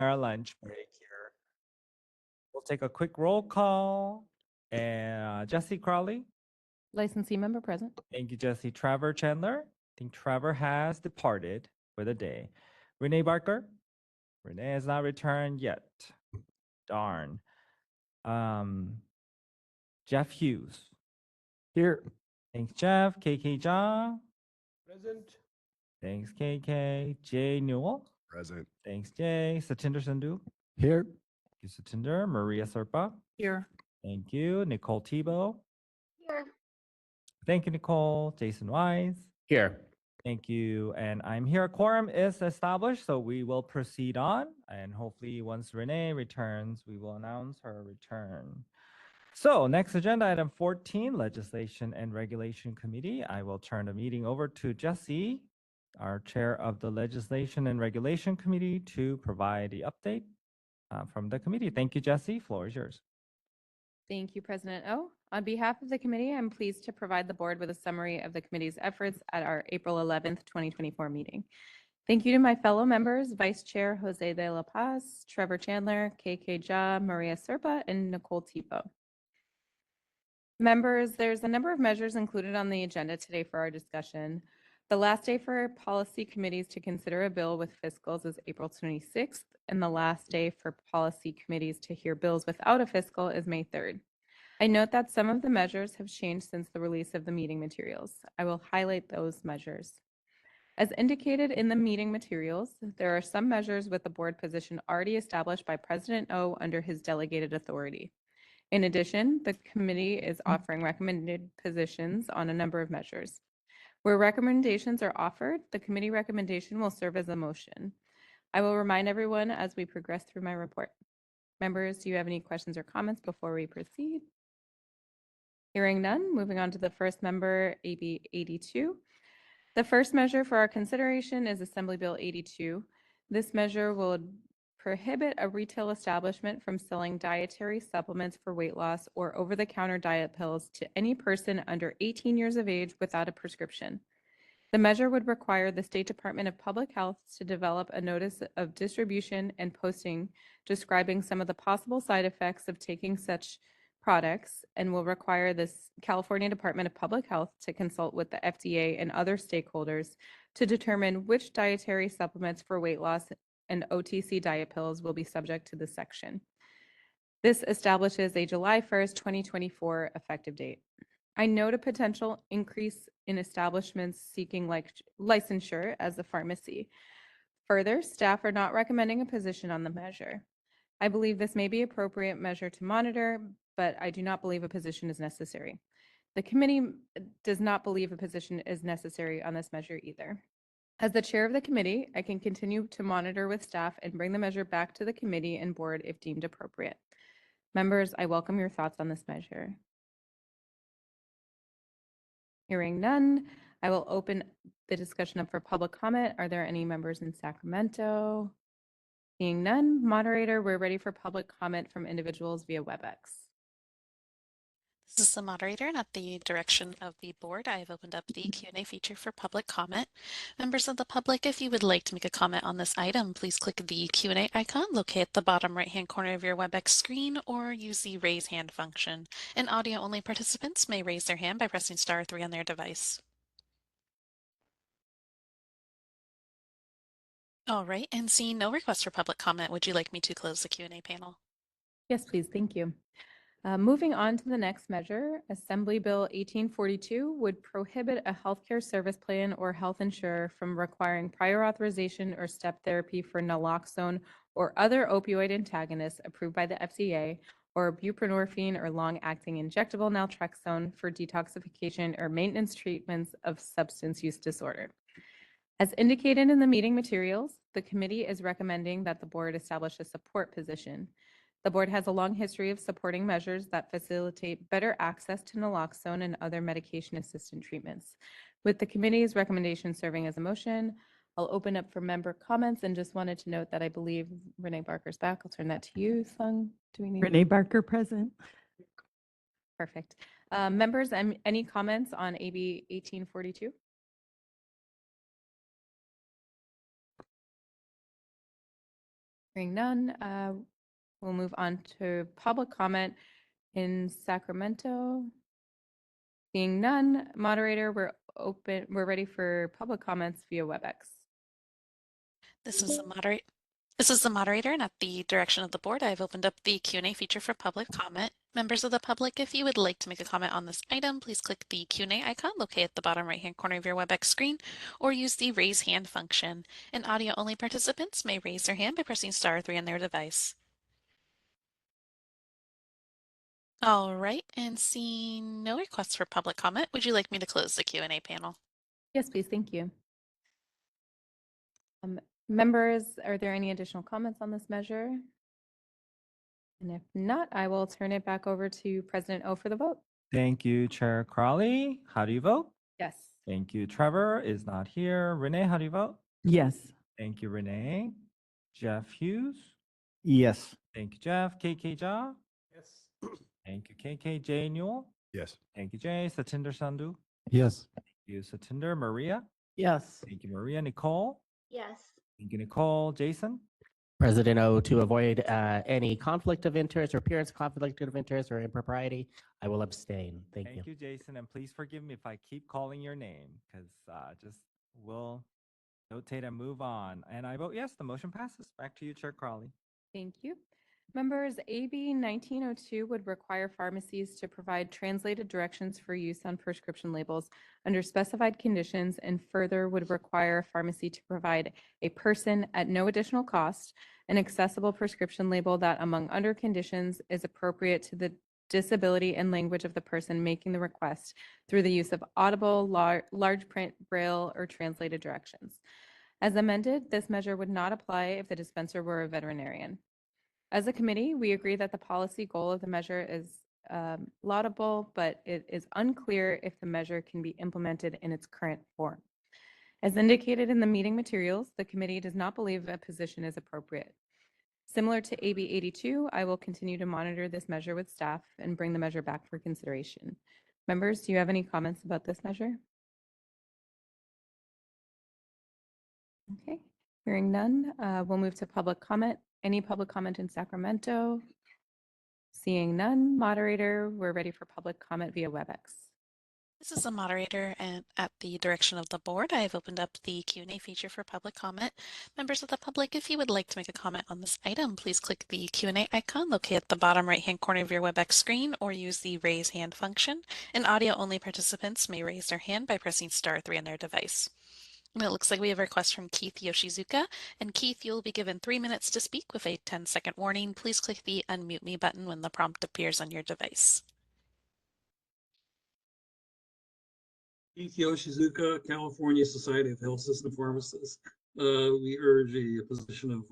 our lunch break here. We'll take a quick roll call. And Jesse Crowley. Licensee member present. Thank you, Jesse. Trevor Chandler. I think Trevor has departed for the day. Renee Barker. Renee has not returned yet. Darn. Jeff Hughes. Here. Thanks, Jeff. KK Jha. Present. Thanks, KK. Jay Newell. Present. Thanks, Jay. Satinder Sandhu. Here. Thank you, Satinder. Maria Serpa. Here. Thank you. Nicole Tebow. Here. Thank you, Nicole. Jason Wise. Here. Thank you. And I'm here. Quorum is established, so we will proceed on. And hopefully, once Renee returns, we will announce her return. So, next agenda item 14, Legislation and Regulation Committee. I will turn the meeting over to Jesse, our chair of the Legislation and Regulation Committee, to provide the update from the committee. Thank you, Jesse. Floor is yours. Thank you, President O. On behalf of the committee, I'm pleased to provide the board with a summary of the committee's efforts at our April 11th, 2024 meeting. Thank you to my fellow members, Vice Chair Jose de la Paz, Trevor Chandler, KK Jha, Maria Serpa, and Nicole Tebow. Members, there's a number of measures included on the agenda today for our discussion. The last day for policy committees to consider a bill with fiscals is April 26th, and the last day for policy committees to hear bills without a fiscal is May 3rd. I note that some of the measures have changed since the release of the meeting materials. I will highlight those measures. As indicated in the meeting materials, there are some measures with the board position already established by President O under his delegated authority. In addition, the committee is offering recommended positions on a number of measures. Where recommendations are offered, the committee recommendation will serve as a motion. I will remind everyone as we progress through my report. Members, do you have any questions or comments before we proceed? Hearing none, moving on to the first member, AB 82. The first measure for our consideration is Assembly Bill 82. This measure will prohibit a retail establishment from selling dietary supplements for weight loss or over-the-counter diet pills to any person under 18 years of age without a prescription. The measure would require the State Department of Public Health to develop a notice of distribution and posting describing some of the possible side effects of taking such products, and will require this California Department of Public Health to consult with the FDA and other stakeholders to determine which dietary supplements for weight loss and OTC diet pills will be subject to this section. This establishes a July 1st, 2024 effective date. I note a potential increase in establishments seeking licensure as a pharmacy. Further, staff are not recommending a position on the measure. I believe this may be an appropriate measure to monitor, but I do not believe a position is necessary. The committee does not believe a position is necessary on this measure either. As the chair of the committee, I can continue to monitor with staff and bring the measure back to the committee and board if deemed appropriate. Members, I welcome your thoughts on this measure. Hearing none, I will open the discussion up for public comment. Are there any members in Sacramento? Seeing none, moderator, we're ready for public comment from individuals via WebEx. This is the moderator, and at the direction of the board, I have opened up the Q&A feature for public comment. Members of the public, if you would like to make a comment on this item, please click the Q&A icon located at the bottom right-hand corner of your WebEx screen, or use the raise hand function. And audio-only participants may raise their hand by pressing *3 on their device. All right, and seeing no requests for public comment, would you like me to close the Q&A panel? Yes, please. Thank you. Moving on to the next measure, Assembly Bill 1842 would prohibit a healthcare service plan or health insurer from requiring prior authorization or step therapy for naloxone or other opioid antagonists approved by the FDA, or buprenorphine or long-acting injectable naltrexone for detoxification or maintenance treatments of substance use disorder. As indicated in the meeting materials, the committee is recommending that the board establish a support position. The board has a long history of supporting measures that facilitate better access to naloxone and other medication-assisted treatments. With the committee's recommendation serving as a motion, I'll open up for member comments and just wanted to note that I believe Renee Barker's back. I'll turn that to you, Sung. Do we need Renee Barker present. Perfect. Members, any comments on AB 1842? Hearing none, we'll move on to public comment in Sacramento. Seeing none, moderator, we're ready for public comments via WebEx. This is the moderator, and at the direction of the board, I've opened up the Q&A feature for public comment. Members of the public, if you would like to make a comment on this item, please click the Q&A icon located at the bottom right-hand corner of your WebEx screen, or use the raise hand function. And audio-only participants may raise their hand by pressing *3 on their device. All right, and seeing no requests for public comment, would you like me to close the Q&A panel? Yes, please. Thank you. Members, are there any additional comments on this measure? And if not, I will turn it back over to President O for the vote. Thank you, Chair Crawley. How do you vote? Yes. Thank you. Trevor is not here. Renee, how do you vote? Yes. Thank you, Renee. Jeff Hughes. Yes. Thank you, Jeff. KK Jha. Yes. Thank you, KK. Jay Newell. Yes. Thank you, Jay. Satinder Sandhu. Yes. Thank you, Satinder. Maria. Yes. Thank you, Maria. Nicole. Yes. Thank you, Nicole. Jason. President O, to avoid any conflict of interest or appearance of conflict of interest or impropriety, I will abstain. Thank you. Thank you, Jason. And please forgive me if I keep calling your name because just we'll notate and move on. And I vote yes, the motion passes. Back to you, Chair Crawley. Thank you. Members, AB 1902 would require pharmacies to provide translated directions for use on prescription labels under specified conditions, and further would require a pharmacy to provide a person at no additional cost an accessible prescription label that, among other conditions, is appropriate to the disability and language of the person making the request through the use of audible, large print, braille, or translated directions. As amended, this measure would not apply if the dispenser were a veterinarian. As a committee, we agree that the policy goal of the measure is laudable, but it is unclear if the measure can be implemented in its current form. As indicated in the meeting materials, the committee does not believe a position is appropriate. Similar to AB 82, I will continue to monitor this measure with staff and bring the measure back for consideration. Members, do you have any comments about this measure? Okay, hearing none, we'll move to public comment. Any public comment in Sacramento? Seeing none, moderator, we're ready for public comment via WebEx. This is the moderator, and at the direction of the board, I have opened up the Q&A feature for public comment. Members of the public, if you would like to make a comment on this item, please click the Q&A icon located at the bottom right-hand corner of your WebEx screen, or use the raise hand function. And audio-only participants may raise their hand by pressing *3 on their device. And it looks like we have a request from Keith Yoshizuka. And Keith, you'll be given 3 minutes to speak with a 10-second warning. Please click the unmute me button when the prompt appears on your device. Keith Yoshizuka, California Society of Health System Pharmacists. We urge a position of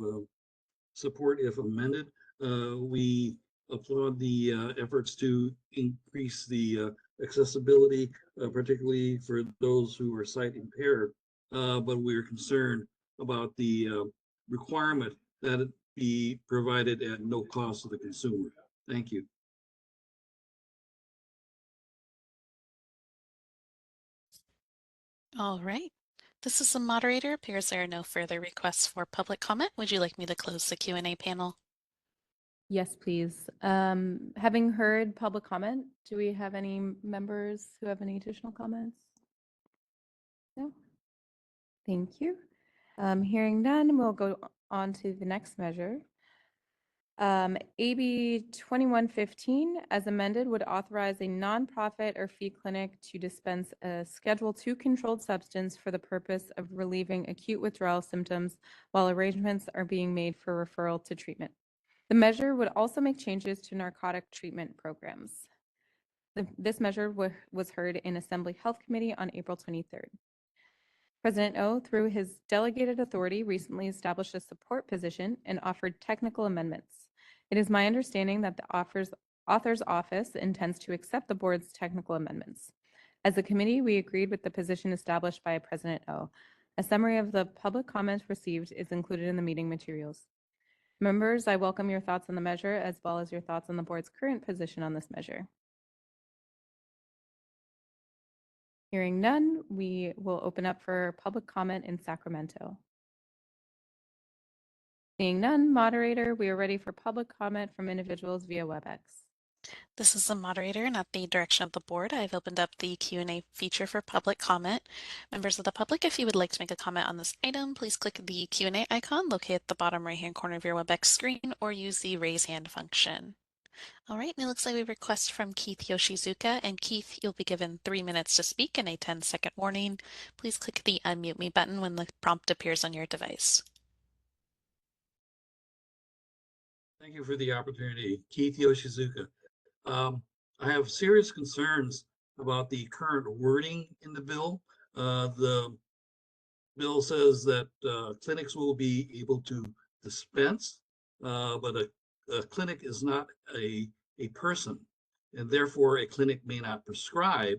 support if amended. We applaud the efforts to increase the accessibility, particularly for those who are sight impaired. But we are concerned about the requirement that it be provided at no cost to the consumer. Thank you. All right. This is the moderator. Appears there are no further requests for public comment. Would you like me to close the Q&A panel? Yes, please. Having heard public comment, do we have any members who have any additional comments? No? Thank you. Hearing none, we'll go on to the next measure. AB 2115, as amended, would authorize a nonprofit or fee clinic to dispense a Schedule II controlled substance for the purpose of relieving acute withdrawal symptoms while arrangements are being made for referral to treatment. The measure would also make changes to narcotic treatment programs. This measure was heard in Assembly Health Committee on April 23rd. President O, through his delegated authority, recently established a support position and offered technical amendments. It is my understanding that the author's office intends to accept the board's technical amendments. As a committee, we agreed with the position established by President O. A summary of the public comments received is included in the meeting materials. Members, I welcome your thoughts on the measure as well as your thoughts on the board's current position on this measure. Hearing none, we will open up for public comment in Sacramento. Seeing none, moderator, we are ready for public comment from individuals via WebEx. This is the moderator, and at the direction of the board, I've opened up the Q&A feature for public comment. Members of the public, if you would like to make a comment on this item, please click the Q&A icon located at the bottom right-hand corner of your WebEx screen or use the raise hand function. All right, and it looks like we have a request from Keith Yoshizuka. And Keith, you'll be given 3 minutes to speak and a 10-second warning. Please click the unmute me button when the prompt appears on your device. Thank you for the opportunity. Keith Yoshizuka. I have serious concerns about the current wording in the bill. The bill says that clinics will be able to dispense, but a clinic is not a person, and therefore a clinic may not prescribe.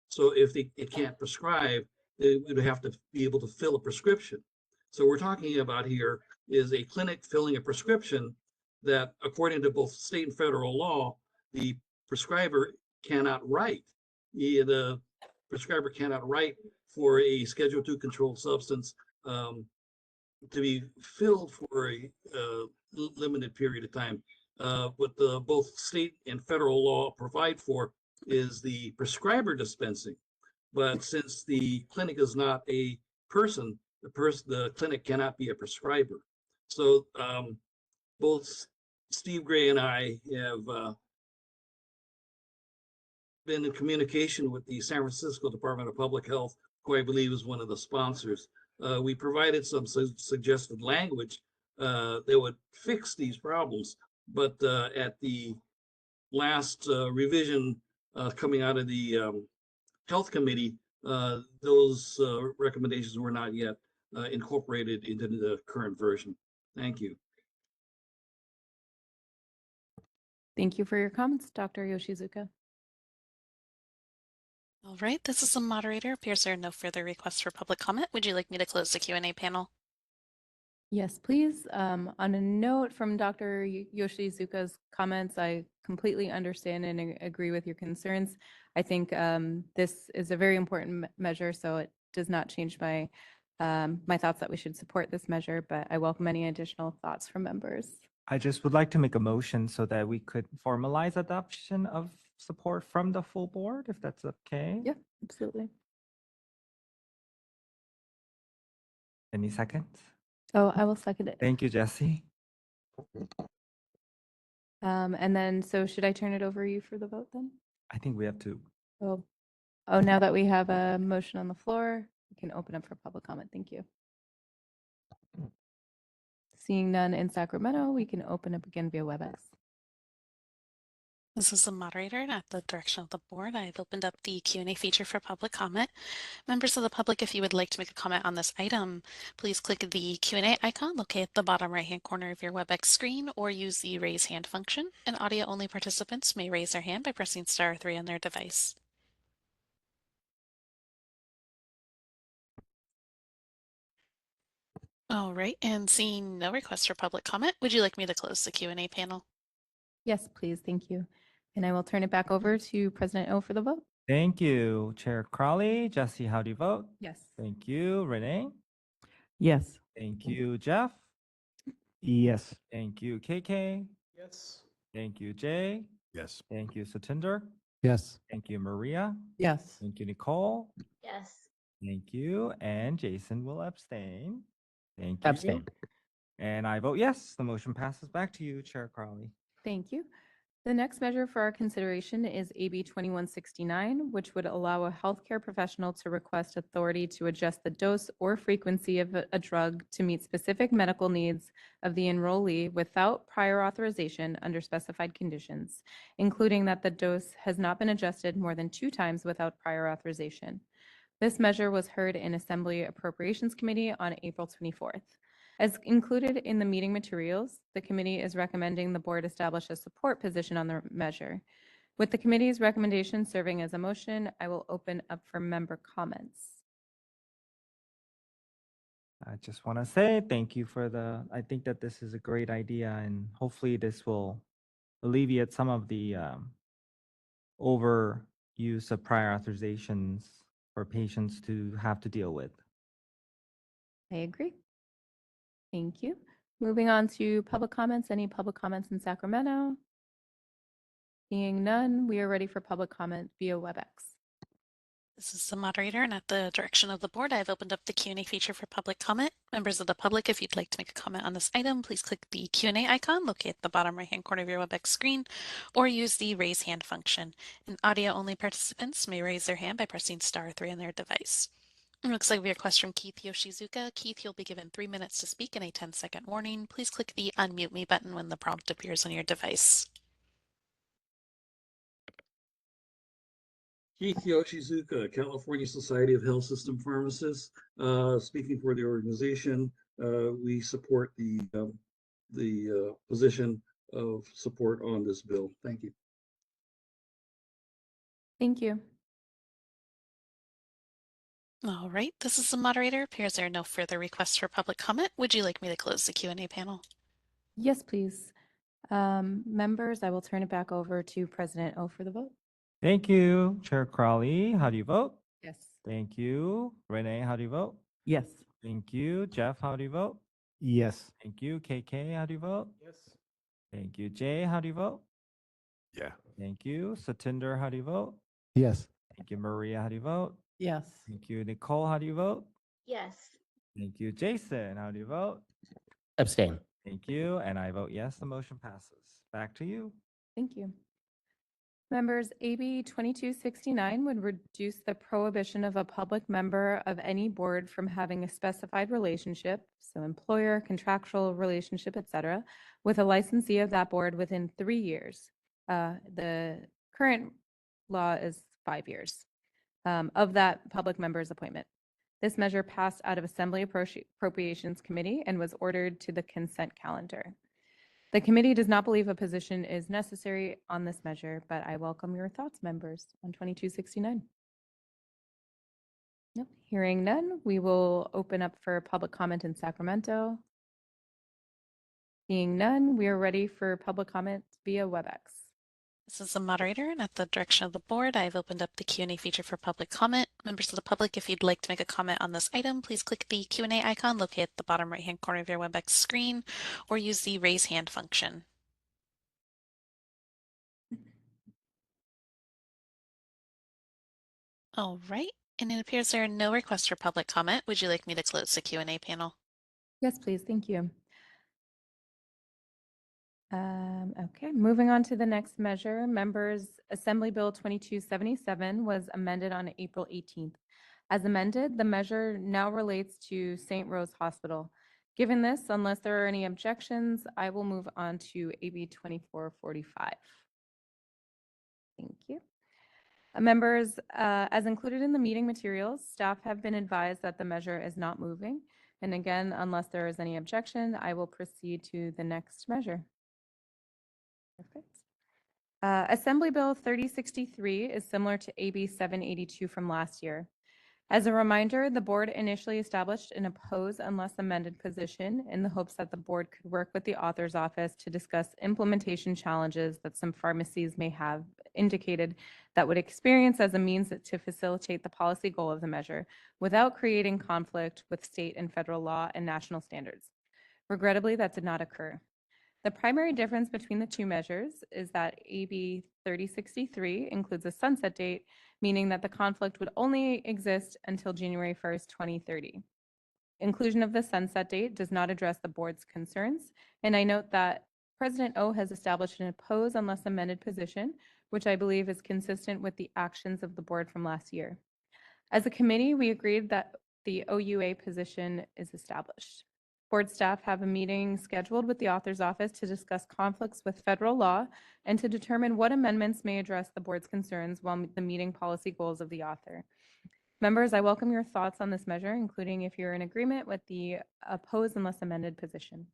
So if it can't prescribe, it would have to be able to fill a prescription. So we're talking about here is a clinic filling a prescription that, according to both state and federal law, the prescriber cannot write. The prescriber cannot write for a Schedule II controlled substance to be filled for a limited period of time. What both state and federal law provide for is the prescriber dispensing. But since the clinic is not a person, the clinic cannot be a prescriber. So both Steve Gray and I have been in communication with the San Francisco Department of Public Health, who I believe is one of the sponsors. We provided some suggested language that would fix these problems, but at the last revision coming out of the Health Committee, those recommendations were not yet incorporated into the current version. Thank you. Thank you for your comments, Dr. Yoshizuka. All right, this is the moderator. Appears there are no further requests for public comment. Would you like me to close the Q&A panel? Yes, please. On a note from Dr. Yoshizuka's comments, I completely understand and agree with your concerns. I think this is a very important measure, so it does not change my my thoughts that we should support this measure, but I welcome any additional thoughts from members. I just would like to make a motion so that we could formalize adoption of support from the full board, if that's okay. Yeah, absolutely. Any seconds? Oh, I will second it. Thank you, Jesse. And then, so should I turn it over to you for the vote then? I think we have to. Oh, now that we have a motion on the floor, we can open up for public comment. Thank you. Seeing none in Sacramento, we can open up again via WebEx. This is the moderator, and at the direction of the board, I've opened up the Q&A feature for public comment. Members of the public, if you would like to make a comment on this item, please click the Q&A icon located at the bottom right-hand corner of your WebEx screen or use the raise hand function. And audio-only participants may raise their hand by pressing *3 on their device. All right, and seeing no requests for public comment, would you like me to close the Q&A panel? Yes, please. Thank you. And I will turn it back over to President O for the vote. Thank you, Chair Crowley. Jesse, how do you vote? Yes. Thank you, Renee. Yes. Thank you, Jeff. Yes. Thank you, KK. Yes. Thank you, Jay. Yes. Thank you, Satinder. Yes. Thank you, Maria. Yes. Thank you, Nicole. Yes. Thank you. And Jason will abstain. Thank you. Abstain. And I vote yes. The motion passes. Back to you, Chair Crowley. Thank you. The next measure for our consideration is AB 2169, which would allow a healthcare professional to request authority to adjust the dose or frequency of a drug to meet specific medical needs of the enrollee without prior authorization under specified conditions, including that the dose has not been adjusted more than 2 times without prior authorization. This measure was heard in Assembly Appropriations Committee on April 24th. As included in the meeting materials, the committee is recommending the board establish a support position on the measure. With the committee's recommendation serving as a motion, I will open up for member comments. I just want to say thank you for I think that this is a great idea, and hopefully this will alleviate some of the overuse of prior authorizations for patients to have to deal with. I agree. Thank you. Moving on to public comments. Any public comments in Sacramento? Seeing none, we are ready for public comment via WebEx. This is the moderator, and at the direction of the board, I've opened up the Q&A feature for public comment. Members of the public, if you'd like to make a comment on this item, please click the Q&A icon located at the bottom right-hand corner of your WebEx screen, or use the raise hand function. And audio-only participants may raise their hand by pressing *3 on their device. It looks like we have a request from Keith Yoshizuka. Keith, you'll be given 3 minutes to speak and a 10-second warning. Please click the Unmute Me button when the prompt appears on your device. Keith Yoshizuka, California Society of Health System Pharmacists. Speaking for the organization, we support the position of support on this bill. Thank you. Thank you. All right, this is the moderator. Appears there are no further requests for public comment. Would you like me to close the Q&A panel? Yes, please. Members, I will turn it back over to President O for the vote. Thank you, Chair Crowley. How do you vote? Yes. Thank you. Renee, how do you vote? Yes. Thank you. Jeff, how do you vote? Yes. Thank you. KK, how do you vote? Yes. Thank you. Jay, how do you vote? Yeah. Thank you. Satinder, how do you vote? Yes. Thank you. Maria, how do you vote? Yes. Thank you. Nicole, how do you vote? Yes. Thank you. Jason, how do you vote? Abstain. Thank you. And I vote yes, the motion passes. Back to you. Thank you. Members, AB 2269 would reduce the prohibition of a public member of any board from having a specified relationship, so employer, contractual relationship, etc., with a licensee of that board within 3 years. The current law is 5 years of that public member's appointment. This measure passed out of Assembly Appropriations Committee and was ordered to the consent calendar. The committee does not believe a position is necessary on this measure, but I welcome your thoughts, members, on 2269. Nope. Hearing none, we will open up for public comment in Sacramento. Seeing none, we are ready for public comment via WebEx. This is the moderator, and at the direction of the board, I've opened up the Q&A feature for public comment. Members of the public, if you'd like to make a comment on this item, please click the Q&A icon located at the bottom right-hand corner of your WebEx screen, or use the raise hand function. All right, and it appears there are no requests for public comment. Would you like me to close the Q&A panel? Yes, please. Thank you. Okay, moving on to the next measure. Members, Assembly Bill 2277 was amended on April 18th. As amended, the measure now relates to St. Rose Hospital. Given this, unless there are any objections, I will move on to AB 2445. Thank you. Members, as included in the meeting materials, staff have been advised that the measure is not moving. And again, unless there is any objection, I will proceed to the next measure. Perfect. Assembly Bill 3063 is similar to AB 782 from last year. As a reminder, the board initially established an oppose unless amended position in the hopes that the board could work with the author's office to discuss implementation challenges that some pharmacies may have indicated that would experience as a means to facilitate the policy goal of the measure without creating conflict with state and federal law and national standards. Regrettably, that did not occur. The primary difference between the two measures is that AB 3063 includes a sunset date, meaning that the conflict would only exist until January 1st, 2030. Inclusion of the sunset date does not address the board's concerns, and I note that President O has established an oppose unless amended position, which I believe is consistent with the actions of the board from last year. As a committee, we agreed that the OUA position is established. Board staff have a meeting scheduled with the author's office to discuss conflicts with federal law and to determine what amendments may address the board's concerns while the meeting policy goals of the author. Members, I welcome your thoughts on this measure, including if you're in agreement with the oppose unless amended position.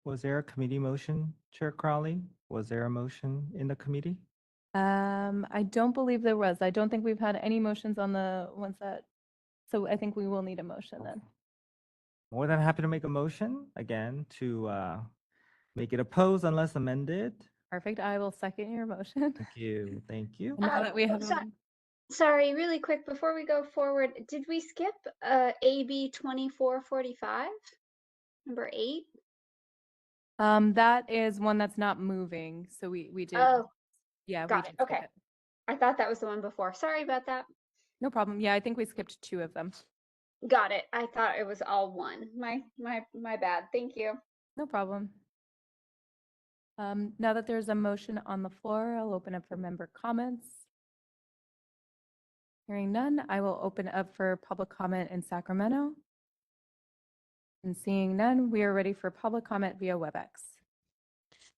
Was there a committee motion, Chair Crowley? Was there a motion in the committee? I don't believe there was. I don't think we've had any motions on the ones that, so I think we will need a motion then. More than happy to make a motion again to make it oppose unless amended. Perfect. I will second your motion. Thank you. Thank you. Now that we have. Sorry, really quick, before we go forward, did we skip AB 2445? Number 8? That is one that's not moving, so we did, Oh, yeah, we got did it. skip Okay. it. I thought that was the one before. Sorry about that. No problem. Yeah, I think we skipped 2 of them. Got it. I thought it was all one. My bad. Thank you. No problem. Now that there's a motion on the floor, I'll open up for member comments. Hearing none, I will open up for public comment in Sacramento. And seeing none, we are ready for public comment via WebEx.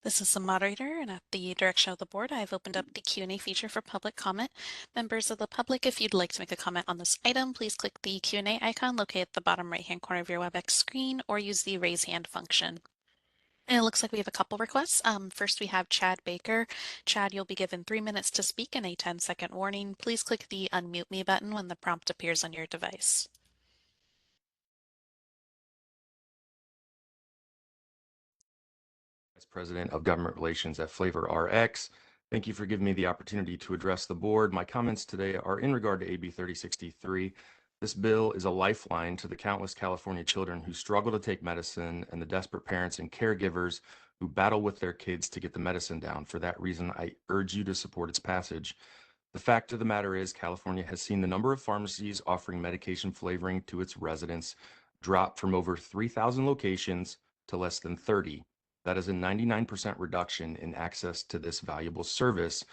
This is the moderator, and at the direction of the board, I've opened up the Q&A feature for public comment. Members of the public, if you'd like to make a comment on this item, please click the Q&A icon located at the bottom right-hand corner of your WebEx screen or use the raise hand function. And it looks like we have a couple requests. First, we have Chad Baker. Chad, you'll be given 3 minutes to speak and a 10-second warning. Please click the unmute me button when the prompt appears on your device. Vice President of Government Relations at Flavor RX. Thank you for giving me the opportunity to address the board. My comments today are in regard to AB 3063. This bill is a lifeline to the countless California children who struggle to take medicine and the desperate parents and caregivers who battle with their kids to get the medicine down. For that reason, I urge you to support its passage. The fact of the matter is, California has seen the number of pharmacies offering medication flavoring to its residents drop from over 3,000 locations to less than 30. That is a 99% reduction in access to this valuable service.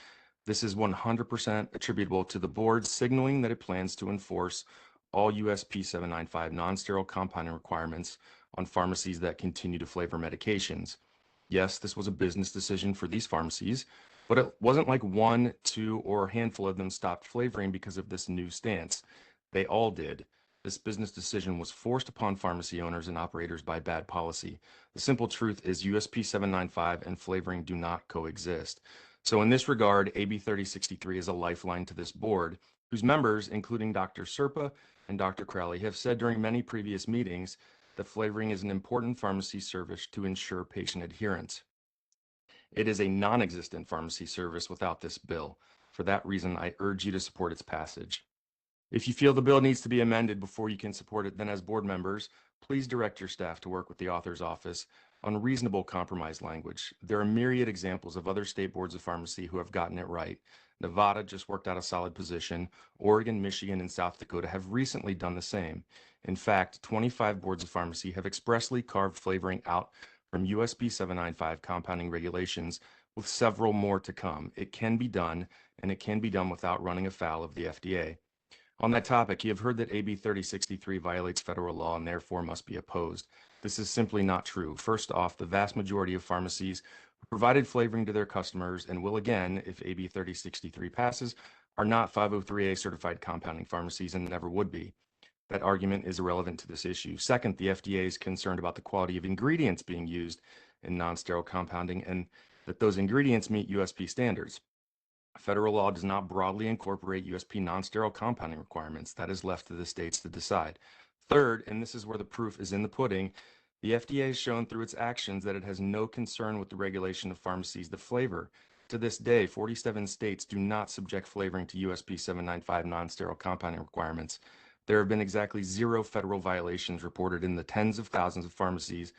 This is 100% attributable to the board signaling that it plans to enforce all USP 795 non-sterile compounding requirements on pharmacies that continue to flavor medications. Yes, this was a business decision for these pharmacies, but it wasn't like 1, 2, or a handful of them stopped flavoring because of this new stance. They all did. This business decision was forced upon pharmacy owners and operators by bad policy. The simple truth is USP 795 and flavoring do not coexist. So in this regard, AB 3063 is a lifeline to this board, whose members, including Dr. Serpa and Dr. Crowley, have said during many previous meetings that flavoring is an important pharmacy service to ensure patient adherence. It is a non-existent pharmacy service without this bill. For that reason, I urge you to support its passage. If you feel the bill needs to be amended before you can support it, then as board members, please direct your staff to work with the author's office on reasonable compromise language. There are myriad examples of other state boards of pharmacy who have gotten it right. Nevada just worked out a solid position. Oregon, Michigan, and South Dakota have recently done the same. In fact, 25 boards of pharmacy have expressly carved flavoring out from USP 795 compounding regulations, with several more to come. It can be done, and it can be done without running afoul of the FDA. On that topic, you have heard that AB 3063 violates federal law and therefore must be opposed. This is simply not true. First off, the vast majority of pharmacies who provided flavoring to their customers and will again, if AB 3063 passes, are not 503A certified compounding pharmacies and never would be. That argument is irrelevant to this issue. Second, the FDA is concerned about the quality of ingredients being used in non-sterile compounding and that those ingredients meet USP standards. Federal law does not broadly incorporate USP non-sterile compounding requirements. That is left to the states to decide. Third, and this is where the proof is in the pudding, the FDA has shown through its actions that it has no concern with the regulation of pharmacies that flavor. To this day, 47 states do not subject flavoring to USP 795 non-sterile compounding requirements. There have been exactly 0 federal violations reported in the tens of thousands of pharmacies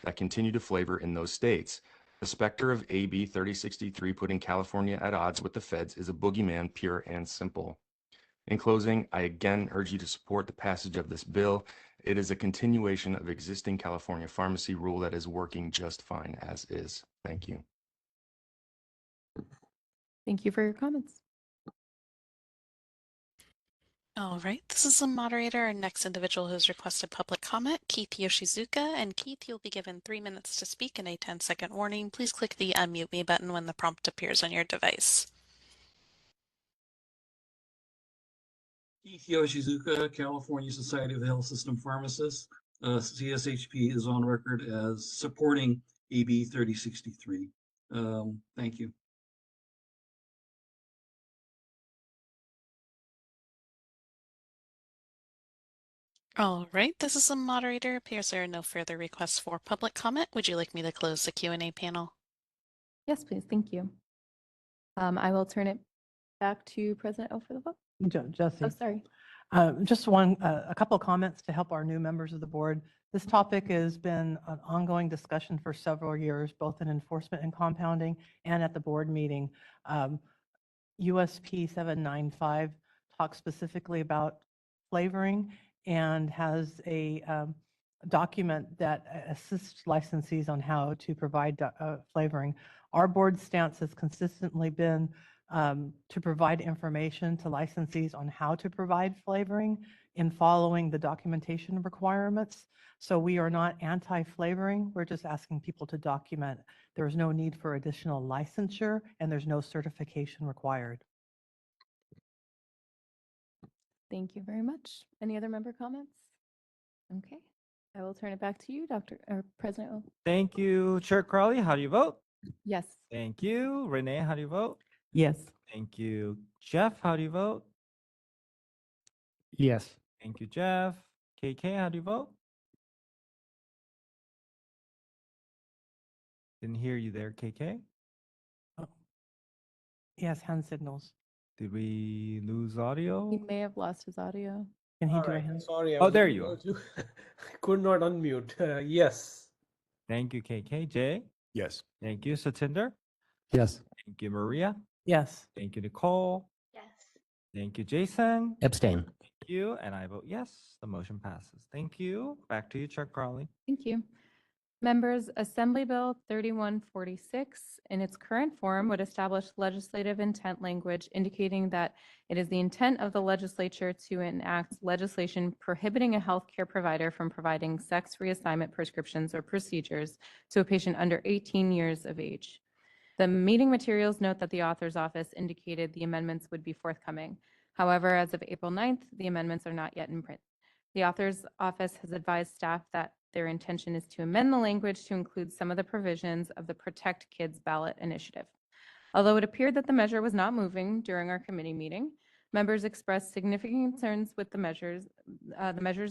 that continue to flavor in those states. The specter of AB 3063 putting California at odds with the feds is a boogeyman, pure and simple. In closing, I again urge you to support the passage of this bill. It is a continuation of existing California pharmacy rule that is working just fine as is. Thank you. Thank you for your comments. All right, this is the moderator and next individual who's requested public comment, Keith Yoshizuka. And Keith, you'll be given 3 minutes to speak and a 10-second warning. Please click the unmute me button when the prompt appears on your device. Keith Yoshizuka, California Society of Health System Pharmacists. CSHP is on record as supporting AB 3063. Thank you. All right, this is the moderator. Appears there are no further requests for public comment. Would you like me to close the Q&A panel? Yes, please. Thank you. I will turn it back to President O for the vote. Jesse, Oh, sorry. just a couple of comments to help our new members of the board. This topic has been an ongoing discussion for several years, both in enforcement and compounding and at the board meeting. USP 795 talks specifically about flavoring and has a document that assists licensees on how to provide flavoring. Our board stance has consistently been to provide information to licensees on how to provide flavoring in following the documentation requirements. So we are not anti-flavoring. We're just asking people to document. There is no need for additional licensure and there's no certification required. Thank you very much. Any other member comments? Okay, I will turn it back to you, President O. Thank you, Chair Crawley. How do you vote? Yes. Thank you. Renee, how do you vote? Yes. Thank you. Jeff, how do you vote? Yes. Thank you, Jeff. KK, how do you vote? Didn't hear you there, KK. Yes, hand signals. Did we lose audio? He may have lost his audio. Can he All do a right, hand? sorry. I Oh, was there not you able are. to- I could not unmute. Yes. Thank you, KK. Jay, Yes. thank you. Satinder, Yes. thank you, Maria. Yes. Thank you, Nicole. Yes. Thank you, Jason. Abstain. Thank you. And I vote yes. The motion passes. Thank you. Back to you, Chair Crawley. Thank you. Members, Assembly Bill 3146 in its current form would establish legislative intent language indicating that it is the intent of the legislature to enact legislation prohibiting a healthcare provider from providing sex reassignment prescriptions or procedures to a patient under 18 years of age. The meeting materials note that the author's office indicated the amendments would be forthcoming. However, as of April 9th, the amendments are not yet in print. The author's office has advised staff that their intention is to amend the language to include some of the provisions of the Protect Kids ballot initiative. Although it appeared that the measure was not moving during our committee meeting, members expressed significant concerns with the measure's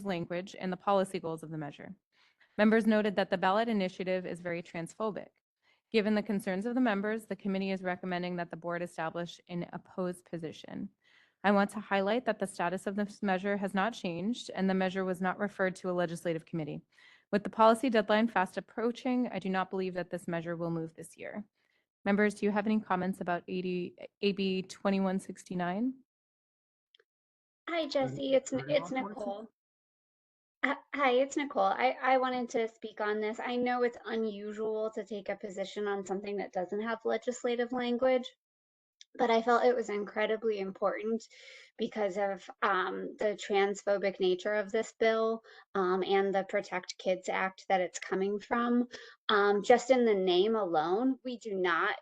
language and the policy goals of the measure. Members noted that the ballot initiative is very transphobic. Given the concerns of the members, the committee is recommending that the board establish an opposed position. I want to highlight that the status of this measure has not changed and the measure was not referred to a legislative committee. With the policy deadline fast approaching, I do not believe that this measure will move this year. Members, do you have any comments about AB 2169? Hi, Jesse. It's Nicole. Hi, it's Nicole. I wanted to speak on this. I know it's unusual to take a position on something that doesn't have legislative language, but I felt it was incredibly important because of the transphobic nature of this bill and the Protect Kids Act that it's coming from. Just in the name alone, we do not,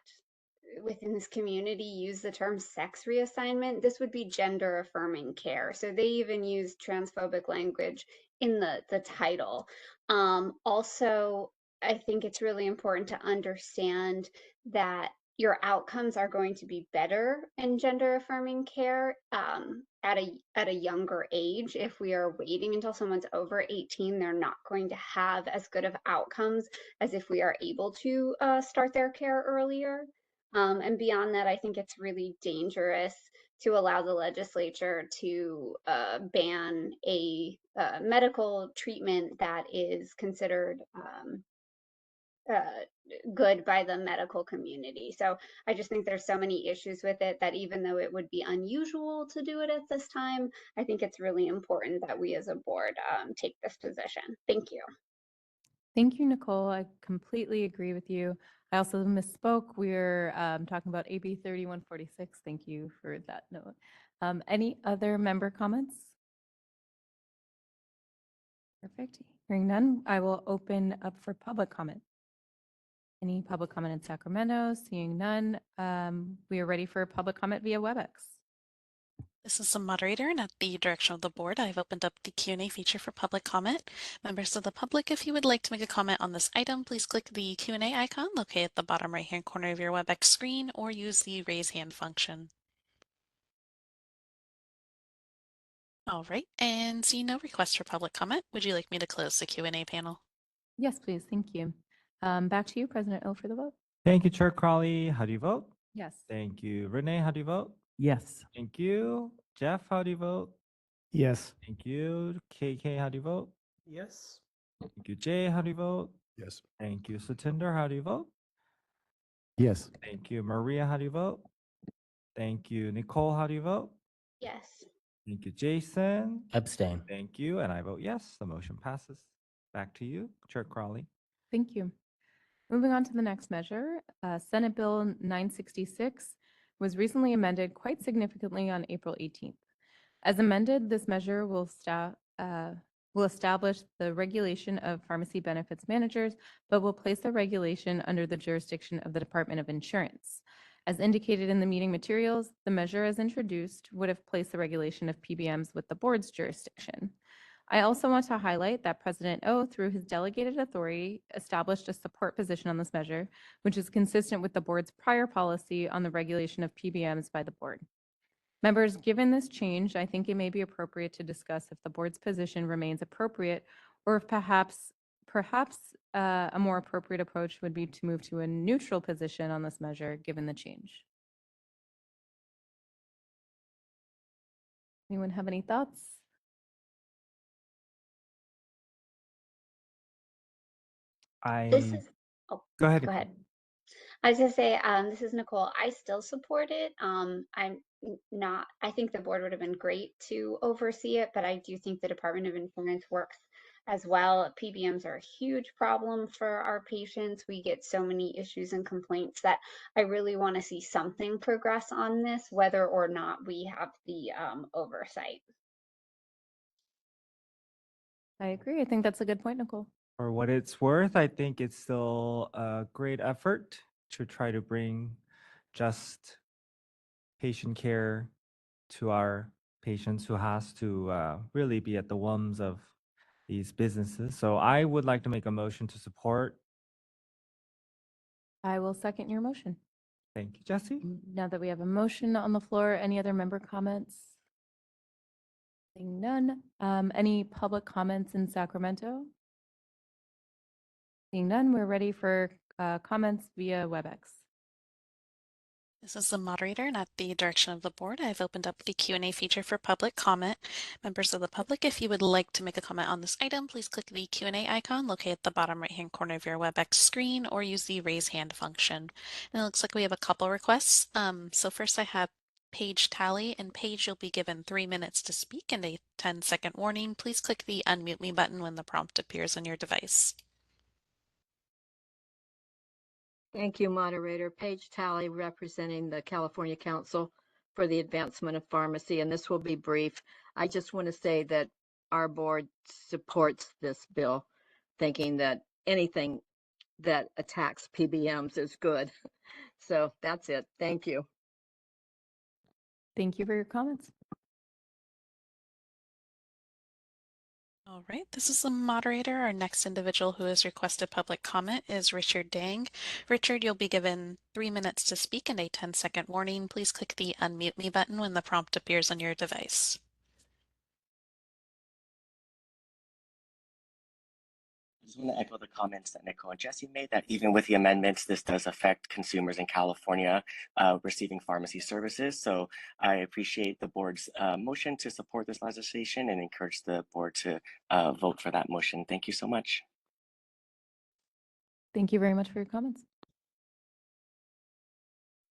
within this community, use the term sex reassignment. This would be gender affirming care. So they even use transphobic language in the title. Also, I think it's really important to understand that your outcomes are going to be better in gender affirming care at a younger age. If we are waiting until someone's over 18, they're not going to have as good of outcomes as if we are able to start their care earlier. And beyond that, I think it's really dangerous to allow the legislature to ban a medical treatment that is considered good by the medical community. So I just think there's so many issues with it that even though it would be unusual to do it at this time, I think it's really important that we as a board take this position. Thank you. Thank you, Nicole. I completely agree with you. I also misspoke. We're talking about AB 3146. Thank you for that note. Any other member comments? Perfect. Hearing none, I will open up for public comment. Any public comment in Sacramento? Seeing none, we are ready for public comment via WebEx. This is the moderator, and at the direction of the board, I've opened up the Q&A feature for public comment. Members of the public, if you would like to make a comment on this item, please click the Q&A icon located at the bottom right-hand corner of your WebEx screen or use the raise hand function. All right, and seeing no requests for public comment, would you like me to close the Q&A panel? Yes, please. Thank you. Back to you, President O, for the vote. Thank you, Chair Crawley. How do you vote? Yes. Thank you. Renee, how do you vote? Yes. Thank you. Jeff, how do you vote? Yes. Thank you. KK, how do you vote? Yes. Thank you, Jay. How do you vote? Yes. Thank you, Satinder. How do you vote? Yes. Thank you, Maria. How do you vote? Thank you, Nicole. How do you vote? Yes. Thank you, Jason. Abstain. Thank you, and I vote yes. The motion passes. Back to you, Chair Crawley. Thank you. Moving on to the next measure, Senate Bill 966 was recently amended quite significantly on April 18th. As amended, this measure will establish the regulation of pharmacy benefits managers, but will place the regulation under the jurisdiction of the Department of Insurance. As indicated in the meeting materials, the measure as introduced would have placed the regulation of PBMs with the board's jurisdiction. I also want to highlight that President O, through his delegated authority, established a support position on this measure, which is consistent with the board's prior policy on the regulation of PBMs by the board. Members, given this change, I think it may be appropriate to discuss if the board's position remains appropriate, or if perhaps a more appropriate approach would be to move to a neutral position on this measure, given the change. Anyone have any thoughts? This is, oh, Go ahead. go ahead. I was gonna say, this is Nicole. I still support it. I think the board would have been great to oversee it, but I do think the Department of Insurance works as well. PBMs are a huge problem for our patients. We get so many issues and complaints that I really want to see something progress on this, whether or not we have the oversight. I agree. I think that's a good point, Nicole. For what it's worth, I think it's still a great effort to try to bring just patient care to our patients who has to really be at the whims of these businesses. So I would like to make a motion to support. I will second your motion. Thank you, Jesse. Now that we have a motion on the floor, any other member comments? Seeing none. Any public comments in Sacramento? Seeing none, we're ready for comments via WebEx. This is the moderator, and at the direction of the board, I've opened up the Q&A feature for public comment. Members of the public, if you would like to make a comment on this item, please click the Q&A icon located at the bottom right-hand corner of your WebEx screen, or use the raise hand function. And it looks like we have a couple requests. So first I have Paige Tally, and Paige, you'll be given 3 minutes to speak and a 10-second warning. Please click the unmute me button when the prompt appears on your device. Thank you, moderator. Paige Tally, representing the California Council for the Advancement of Pharmacy, and this will be brief. I just want to say that our board supports this bill, thinking that anything that attacks PBMs is good. So that's it. Thank you. Thank you for your comments. All right, this is the moderator. Our next individual who has requested public comment is Richard Dang. Richard, you'll be given 3 minutes to speak and a 10-second warning. Please click the unmute me button when the prompt appears on your device. I just want to echo the comments that Nicole and Jesse made, that even with the amendments, this does affect consumers in California receiving pharmacy services. So I appreciate the board's motion to support this legislation and encourage the board to vote for that motion. Thank you so much. Thank you very much for your comments.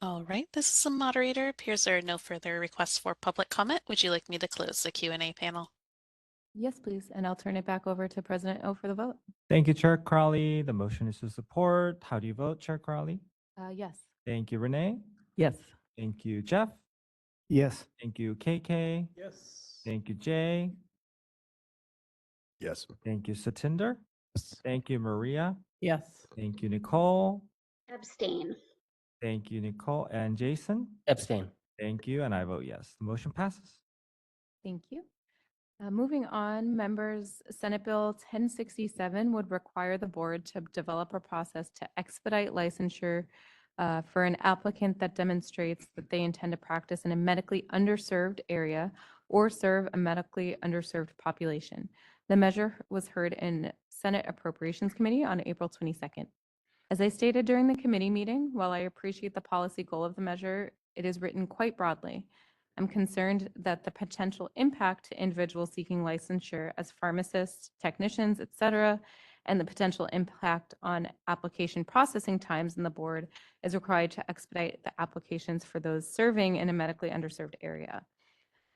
All right, this is the moderator. Appears there are no further requests for public comment. Would you like me to close the Q&A panel? Yes, please. And I'll turn it back over to President O for the vote. Thank you, Chair Crawley. The motion is to support. How do you vote, Chair Crawley? Yes. Thank you, Renee. Yes. Thank you, Jeff. Yes. Thank you, KK. Yes. Thank you, Jay. Yes. Thank you, Satinder. Thank you, Maria. Yes. Thank you, Nicole. Abstain. Thank you, Nicole. And Jason? Abstain. Thank you, and I vote yes. The motion passes. Thank you. Moving on, members, Senate Bill 1067 would require the board to develop a process to expedite licensure for an applicant that demonstrates that they intend to practice in a medically underserved area or serve a medically underserved population. The measure was heard in Senate Appropriations Committee on April 22nd. As I stated during the committee meeting, while I appreciate the policy goal of the measure, it is written quite broadly. I'm concerned that the potential impact to individuals seeking licensure as pharmacists, technicians, et cetera, and the potential impact on application processing times in the board is required to expedite the applications for those serving in a medically underserved area.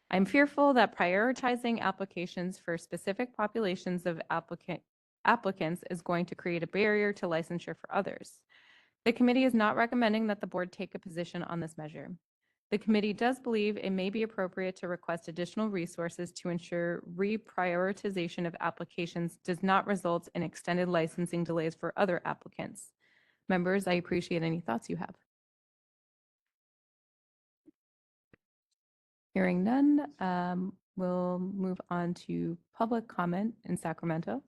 I'm fearful that prioritizing applications for specific populations of applicants is going to create a barrier to licensure for others. The committee is not recommending that the board take a position on this measure. The committee does believe it may be appropriate to request additional resources to ensure reprioritization of applications does not result in extended licensing delays for other applicants. Members, I appreciate any thoughts you have. Hearing none, we'll move on to public comment in Sacramento.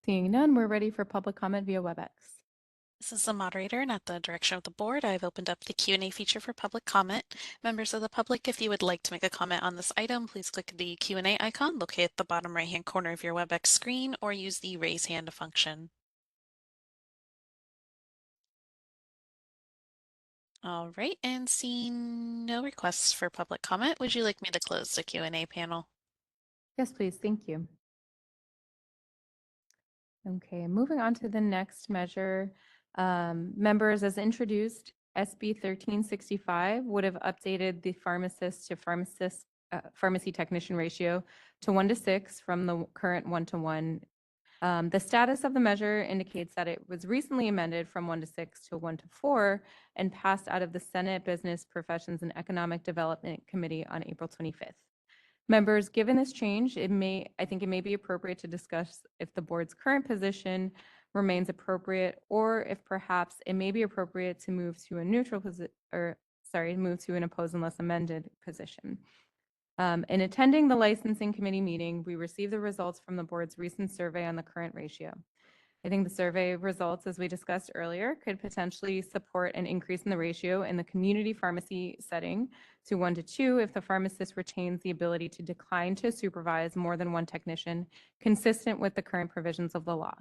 Seeing none, we're ready for public comment via WebEx. This is the moderator, and at the direction of the board, I've opened up the Q&A feature for public comment. Members of the public, if you would like to make a comment on this item, please click the Q&A icon located at the bottom right-hand corner of your WebEx screen, or use the raise hand function. All right, and seeing no requests for public comment, would you like me to close the Q&A panel? Yes, please. Thank you. Okay, moving on to the next measure. Members, as introduced, SB 1365 would have updated the pharmacist to pharmacy technician ratio to 1:6 from the current 1:1. The status of the measure indicates that it was recently amended from 1:6 to 1:4 and passed out of the Senate Business Professions and Economic Development Committee on April 25th. Members, given this change, I think it may be appropriate to discuss if the board's current position remains appropriate, or if perhaps it may be appropriate to move to a neutral position, move to an opposed unless amended position. In attending the licensing committee meeting, we received the results from the board's recent survey on the current ratio. I think the survey results, as we discussed earlier, could potentially support an increase in the ratio in the community pharmacy setting to 1:2 if the pharmacist retains the ability to decline to supervise more than one technician, consistent with the current provisions of the law.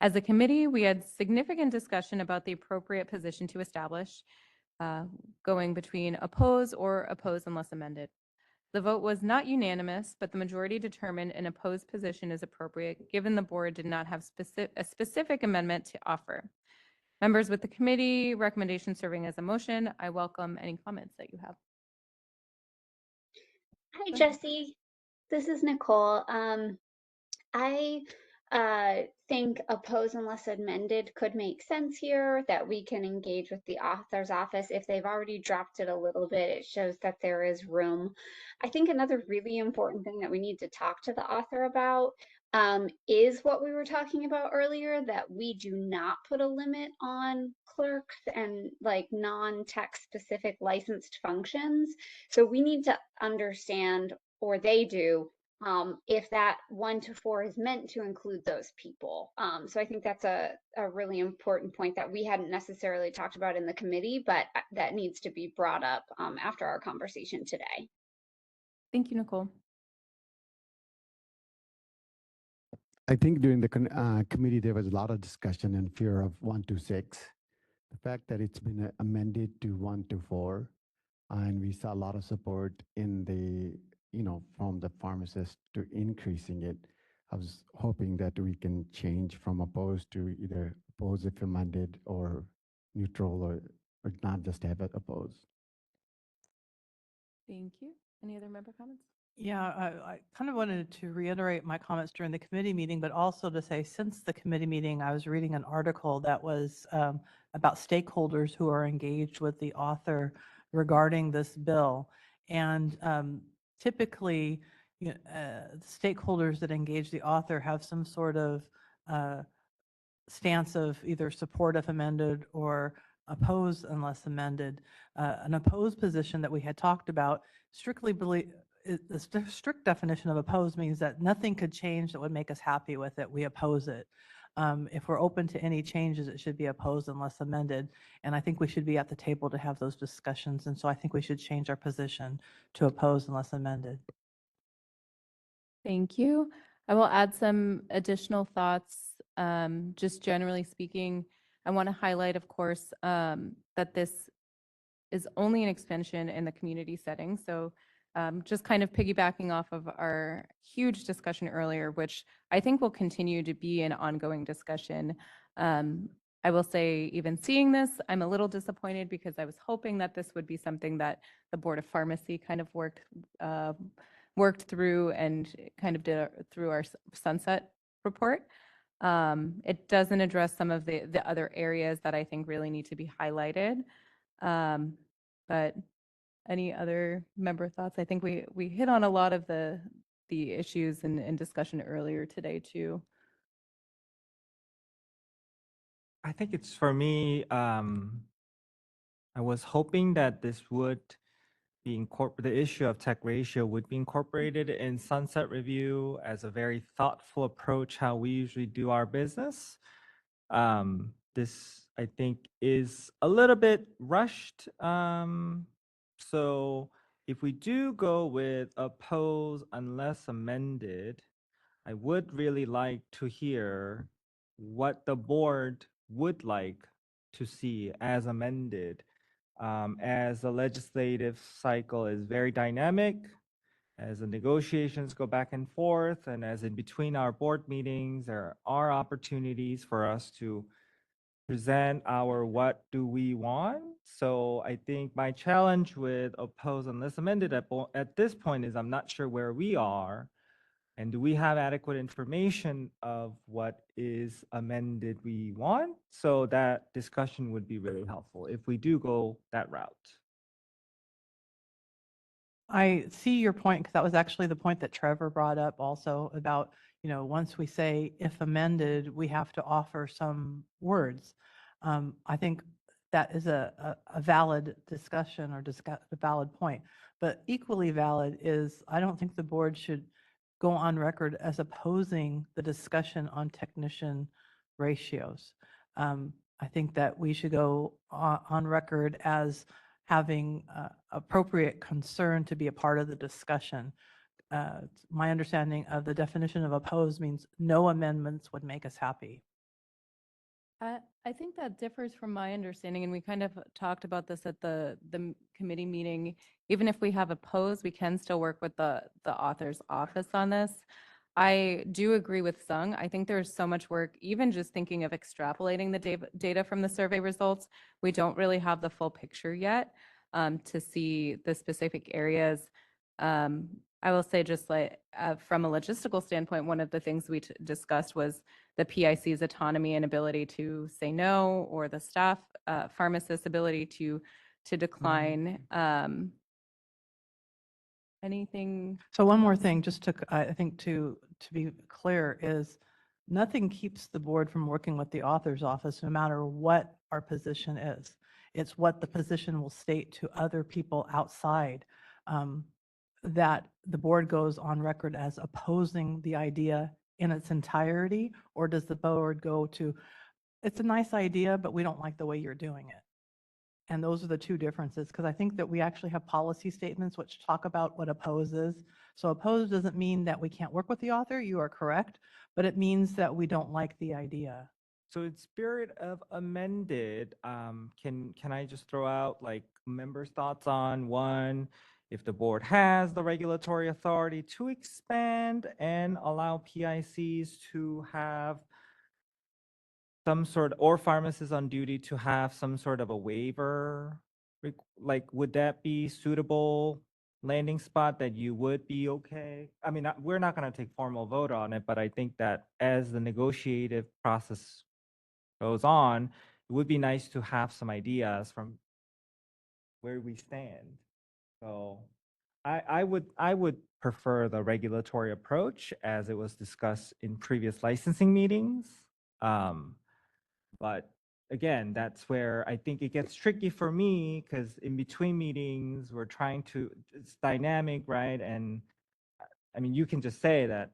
As a committee, we had significant discussion about the appropriate position to establish, going between oppose or oppose unless amended. The vote was not unanimous, but the majority determined an opposed position is appropriate, given the board did not have a specific amendment to offer. Members, with the committee recommendation serving as a motion, I welcome any comments that you have. Hi, Jesse. This is Nicole. I think oppose unless amended could make sense here, that we can engage with the author's office. If they've already dropped it a little bit, it shows that there is room. I think another really important thing that we need to talk to the author about is what we were talking about earlier, that we do not put a limit on clerks and like non-tech specific licensed functions. So we need to understand, or they do, if that 1:4 is meant to include those people. So I think that's a really important point that we hadn't necessarily talked about in the committee, but that needs to be brought up after our conversation today. Thank you, Nicole. I think during the committee, there was a lot of discussion and fear of 1:6. The fact that it's been amended to 1:4, and we saw a lot of support in the, from the pharmacist to increasing it. I was hoping that we can change from opposed to either oppose if amended or neutral, or not just have it opposed. Thank you. Any other member comments? Yeah, I kind of wanted to reiterate my comments during the committee meeting, but also to say since the committee meeting, I was reading an article that was about stakeholders who are engaged with the author regarding this bill. And typically, stakeholders that engage the author have some sort of stance of either support if amended or oppose unless amended. An opposed position that we had talked about the strict definition of oppose means that nothing could change that would make us happy with it. We oppose it. If we're open to any changes, it should be opposed unless amended. And I think we should be at the table to have those discussions. And so I think we should change our position to oppose unless amended. Thank you. I will add some additional thoughts. Just generally speaking, I want to highlight, of course, that this is only an expansion in the community setting. So just kind of piggybacking off of our huge discussion earlier, which I think will continue to be an ongoing discussion. I will say, even seeing this, I'm a little disappointed because I was hoping that this would be something that the Board of Pharmacy kind of worked through and kind of did through our sunset report. It doesn't address some of the other areas that I think really need to be highlighted. But any other member thoughts? I think we hit on a lot of the issues and discussion earlier today too. I think it's for me, I was hoping that this would be incorporated, the issue of tech ratio would be incorporated in sunset review as a very thoughtful approach how we usually do our business. This, I think, is a little bit rushed. So if we do go with oppose unless amended, I would really like to hear what the board would like to see as amended. As the legislative cycle is very dynamic, as the negotiations go back and forth, and as in between our board meetings, there are opportunities for us to present our what do we want. So I think my challenge with oppose unless amended at this point is I'm not sure where we are. And do we have adequate information of what is amended we want? So that discussion would be really helpful if we do go that route. I see your point, because that was actually the point that Trevor brought up also about, once we say if amended, we have to offer some words. I think that is a valid discussion or a valid point. But equally valid is, I don't think the board should go on record as opposing the discussion on technician ratios. I think that we should go on record as having appropriate concern to be a part of the discussion. My understanding of the definition of oppose means no amendments would make us happy. I think that differs from my understanding, and we kind of talked about this at the committee meeting. Even if we have oppose, we can still work with the author's office on this. I do agree with Sung. I think there's so much work, even just thinking of extrapolating the data from the survey results. We don't really have the full picture yet to see the specific areas. I will say, just like from a logistical standpoint, one of the things we discussed was the PIC's autonomy and ability to say no, or the staff pharmacist's ability to decline. Anything? So one more thing, just to, I think to be clear, is nothing keeps the board from working with the author's office, no matter what our position is. It's what the position will state to other people outside, that the board goes on record as opposing the idea in its entirety, or does the board go to, it's a nice idea, but we don't like the way you're doing it? And those are the two differences, because I think that we actually have policy statements which talk about what oppose is. So oppose doesn't mean that we can't work with the author, you are correct, but it means that we don't like the idea. So in spirit of amended, can I just throw out like members' thoughts on one, if the board has the regulatory authority to expand and allow PICs to have some sort, or pharmacists on duty to have some sort of a waiver, like would that be suitable landing spot that you would be okay? I mean, we're not going to take formal vote on it, but I think that as the negotiative process goes on, it would be nice to have some ideas from where we stand. So I would prefer the regulatory approach as it was discussed in previous licensing meetings. But again, that's where I think it gets tricky for me, because in between meetings, we're trying to, it's dynamic, right? And I mean, you can just say that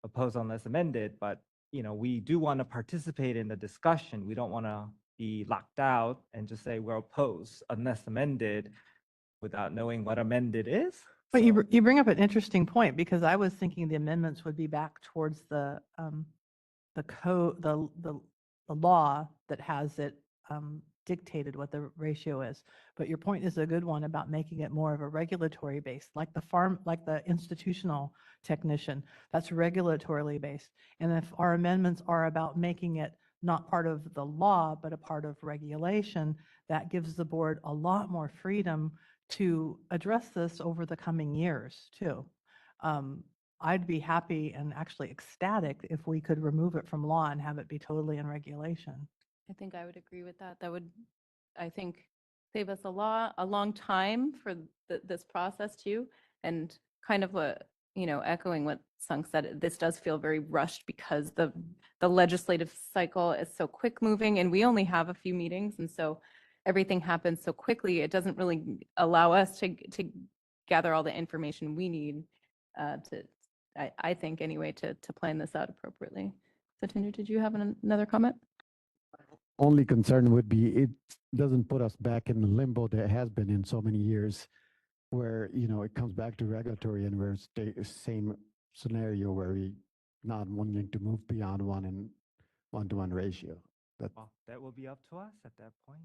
oppose unless amended, but we do want to participate in the discussion. We don't want to be locked out and just say we're opposed unless amended without knowing what amended is. But you bring up an interesting point, because I was thinking the amendments would be back towards the code, the law that has it dictated what the ratio is. But your point is a good one about making it more of a regulatory base, like the institutional technician, that's regulatorily based. And if our amendments are about making it not part of the law, but a part of regulation, that gives the board a lot more freedom to address this over the coming years too. I'd be happy and actually ecstatic if we could remove it from law and have it be totally in regulation. I think I would agree with that. That would, I think, save us a long time for this process too. And kind of echoing what Sung said, this does feel very rushed because the legislative cycle is so quick moving and we only have a few meetings. And so everything happens so quickly. It doesn't really allow us to gather all the information we need I think anyway, to plan this out appropriately. Satinder, did you have another comment? Only concern would be it doesn't put us back in the limbo that has been in so many years where, it comes back to regulatory and we're same scenario where we not wanting to move beyond 1:1 ratio. Well, that will be up to us at that point.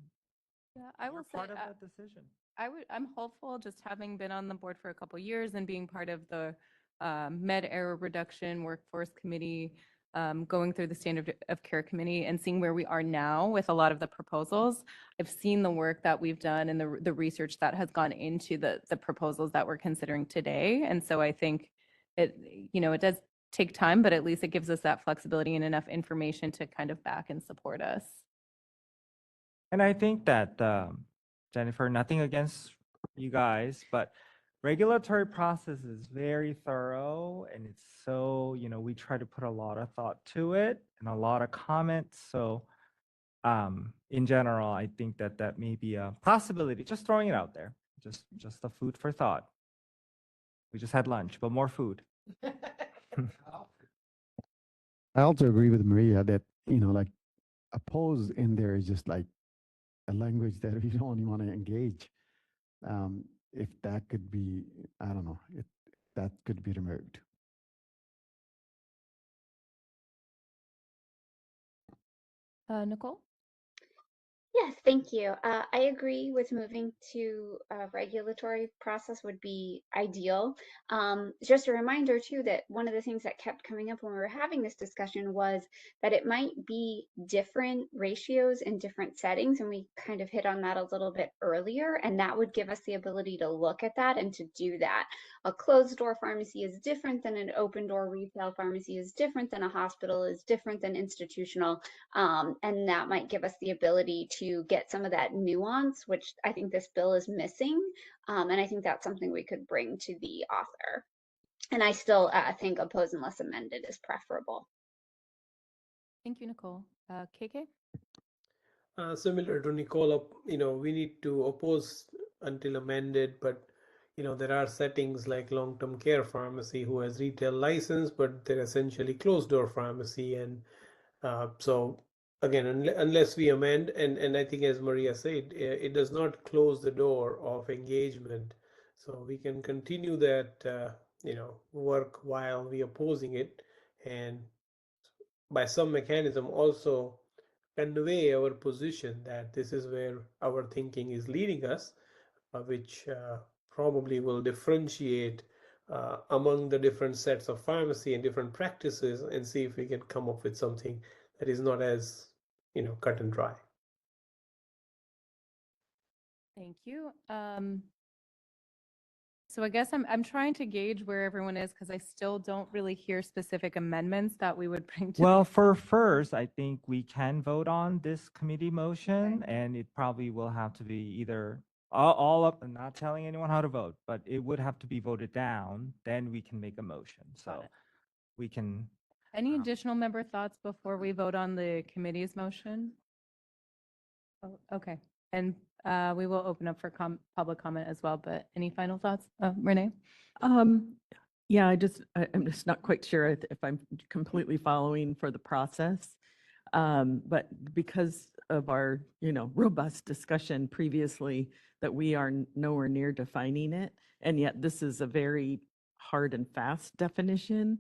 Yeah, I will say Part of that decision. I'm hopeful, just having been on the board for a couple years and being part of the med error reduction workforce committee, going through the standard of care committee and seeing where we are now with a lot of the proposals. I've seen the work that we've done and the research that has gone into the proposals that we're considering today. And so I think it does take time, but at least it gives us that flexibility and enough information to kind of back and support us. And I think that, Jennifer, nothing against you guys, but regulatory process is very thorough and it's so, we try to put a lot of thought to it and a lot of comments. So in general, I think that may be a possibility, just throwing it out there, just a food for thought. We just had lunch, but more food. I also agree with Maria that, like oppose in there is just like a language that we don't want to engage. If that could be, I don't know, if that could be removed. Nicole? Yes, thank you. I agree with moving to a regulatory process would be ideal. Just a reminder too that one of the things that kept coming up when we were having this discussion was that it might be different ratios in different settings, and we kind of hit on that a little bit earlier, and that would give us the ability to look at that and to do that. A closed door pharmacy is different than an open door retail pharmacy, is different than a hospital, is different than institutional, and that might give us the ability to get some of that nuance, which I think this bill is missing. And I think that's something we could bring to the author. And I still think oppose unless amended is preferable. Thank you, Nicole. KK? Similar to Nicole, we need to oppose until amended, but there are settings like long-term care pharmacy who has retail license, but they're essentially closed door pharmacy. And so again, unless we amend, and I think as Maria said, it does not close the door of engagement. So we can continue that, work while we opposing it, and by some mechanism also convey our position that this is where our thinking is leading us, which probably will differentiate among the different sets of pharmacy and different practices, and see if we can come up with something that is not as cut and dry. Thank you. So I guess I'm trying to gauge where everyone is because I still don't really hear specific amendments that we would bring to. Well, for first, I think we can vote on this committee motion, and it probably will have to be either all up. I'm not telling anyone how to vote, but it would have to be voted down. Then we can make a motion. So we can. Any additional member thoughts before we vote on the committee's motion? Oh, okay. And we will open up for public comment as well, but any final thoughts? Renee? Yeah, I'm just not quite sure if I'm completely following for the process. But because of our, robust discussion previously that we are nowhere near defining it, and yet this is a very hard and fast definition.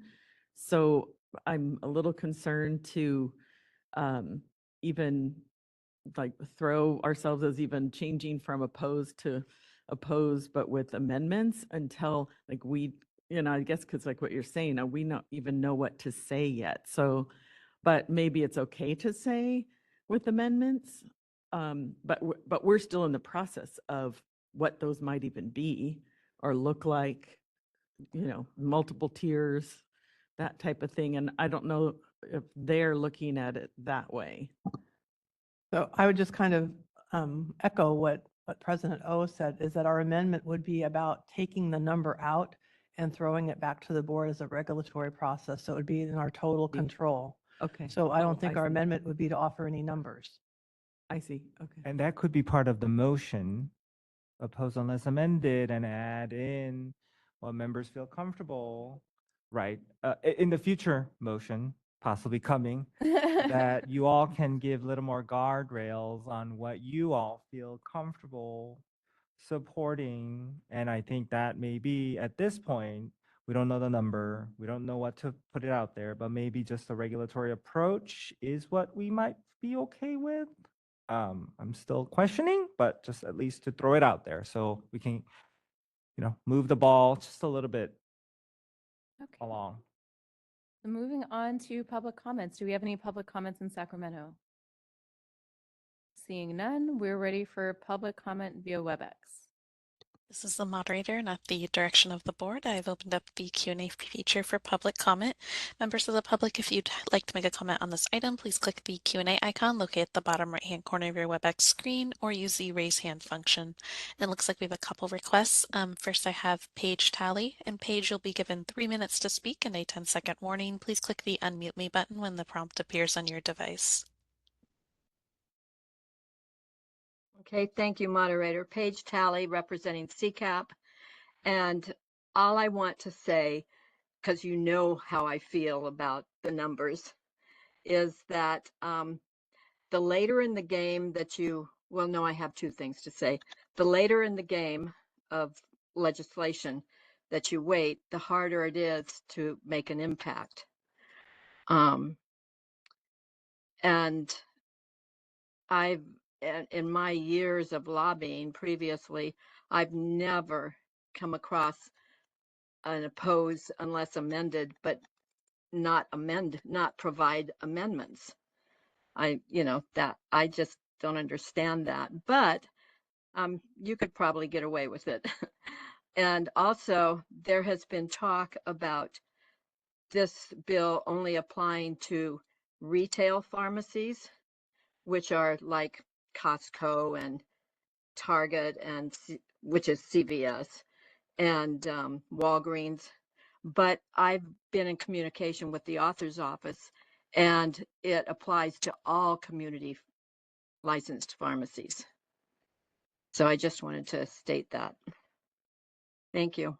So I'm a little concerned to even like throw ourselves as even changing from opposed to opposed, but with amendments until like we, I guess because like what you're saying, we don't even know what to say yet. So, but maybe it's okay to say with amendments. But we're still in the process of what those might even be or look like, multiple tiers, that type of thing. And I don't know if they're looking at it that way. So I would just kind of echo what President O said, is that our amendment would be about taking the number out and throwing it back to the board as a regulatory process. So it would be in our total control. Okay. So I Oh, don't think I our see. amendment would be to offer any numbers. I see. Okay. And that could be part of the motion, oppose unless amended, and add in what members feel comfortable, right? In the future motion, possibly coming, that you all can give a little more guardrails on what you all feel comfortable supporting. And I think that maybe at this point, we don't know the number, we don't know what to put it out there, but maybe just a regulatory approach is what we might be okay with. I'm still questioning, but just at least to throw it out there so we can, move the ball just a little bit Okay. along. So moving on to public comments. Do we have any public comments in Sacramento? Seeing none, we're ready for public comment via WebEx. This is the moderator, and at the direction of the board, I've opened up the Q&A feature for public comment. Members of the public, if you'd like to make a comment on this item, please click the Q&A icon located at the bottom right-hand corner of your WebEx screen, or use the raise hand function. And it looks like we have a couple requests. First, I have Paige Talley, and Paige, you'll be given 3 minutes to speak and a 10-second warning. Please click the unmute me button when the prompt appears on your device. Okay, thank you, moderator. Paige Talley, representing CCAP. And all I want to say, because you know how I feel about the numbers, is that the later in the game that no, I have two things to say. The later in the game of legislation that you wait, the harder it is to make an impact. And in my years of lobbying previously, I've never come across an oppose unless amended, but not provide amendments. I just don't understand that, but you could probably get away with it. And also there has been talk about this bill only applying to retail pharmacies, which are like Costco and Target and which is CVS and Walgreens. But I've been in communication with the author's office, and it applies to all community licensed pharmacies. So I just wanted to state that. Thank you.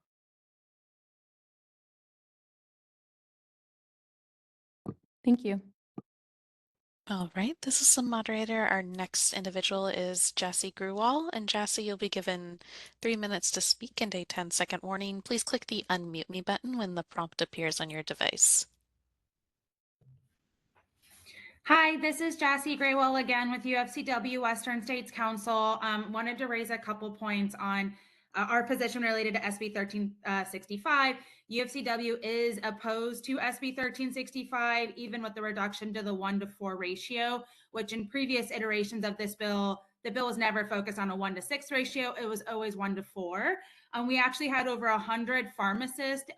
Thank you. All right, this is the moderator. Our next individual is Jassy Grewal, and Jassy, you'll be given 3 minutes to speak and a 10-second warning. Please click the unmute me button when the prompt appears on your device. Hi, this is Jassy Graywell again with UFCW Western States Council. Wanted to raise a couple points on our position related to SB 1365. UFCW is opposed to SB 1365, even with the reduction to the 1-to-4 ratio, which in previous iterations of this bill, the bill was never focused on a 1-to-6 ratio. It was always 1-to-4. We actually had over 100 pharmacists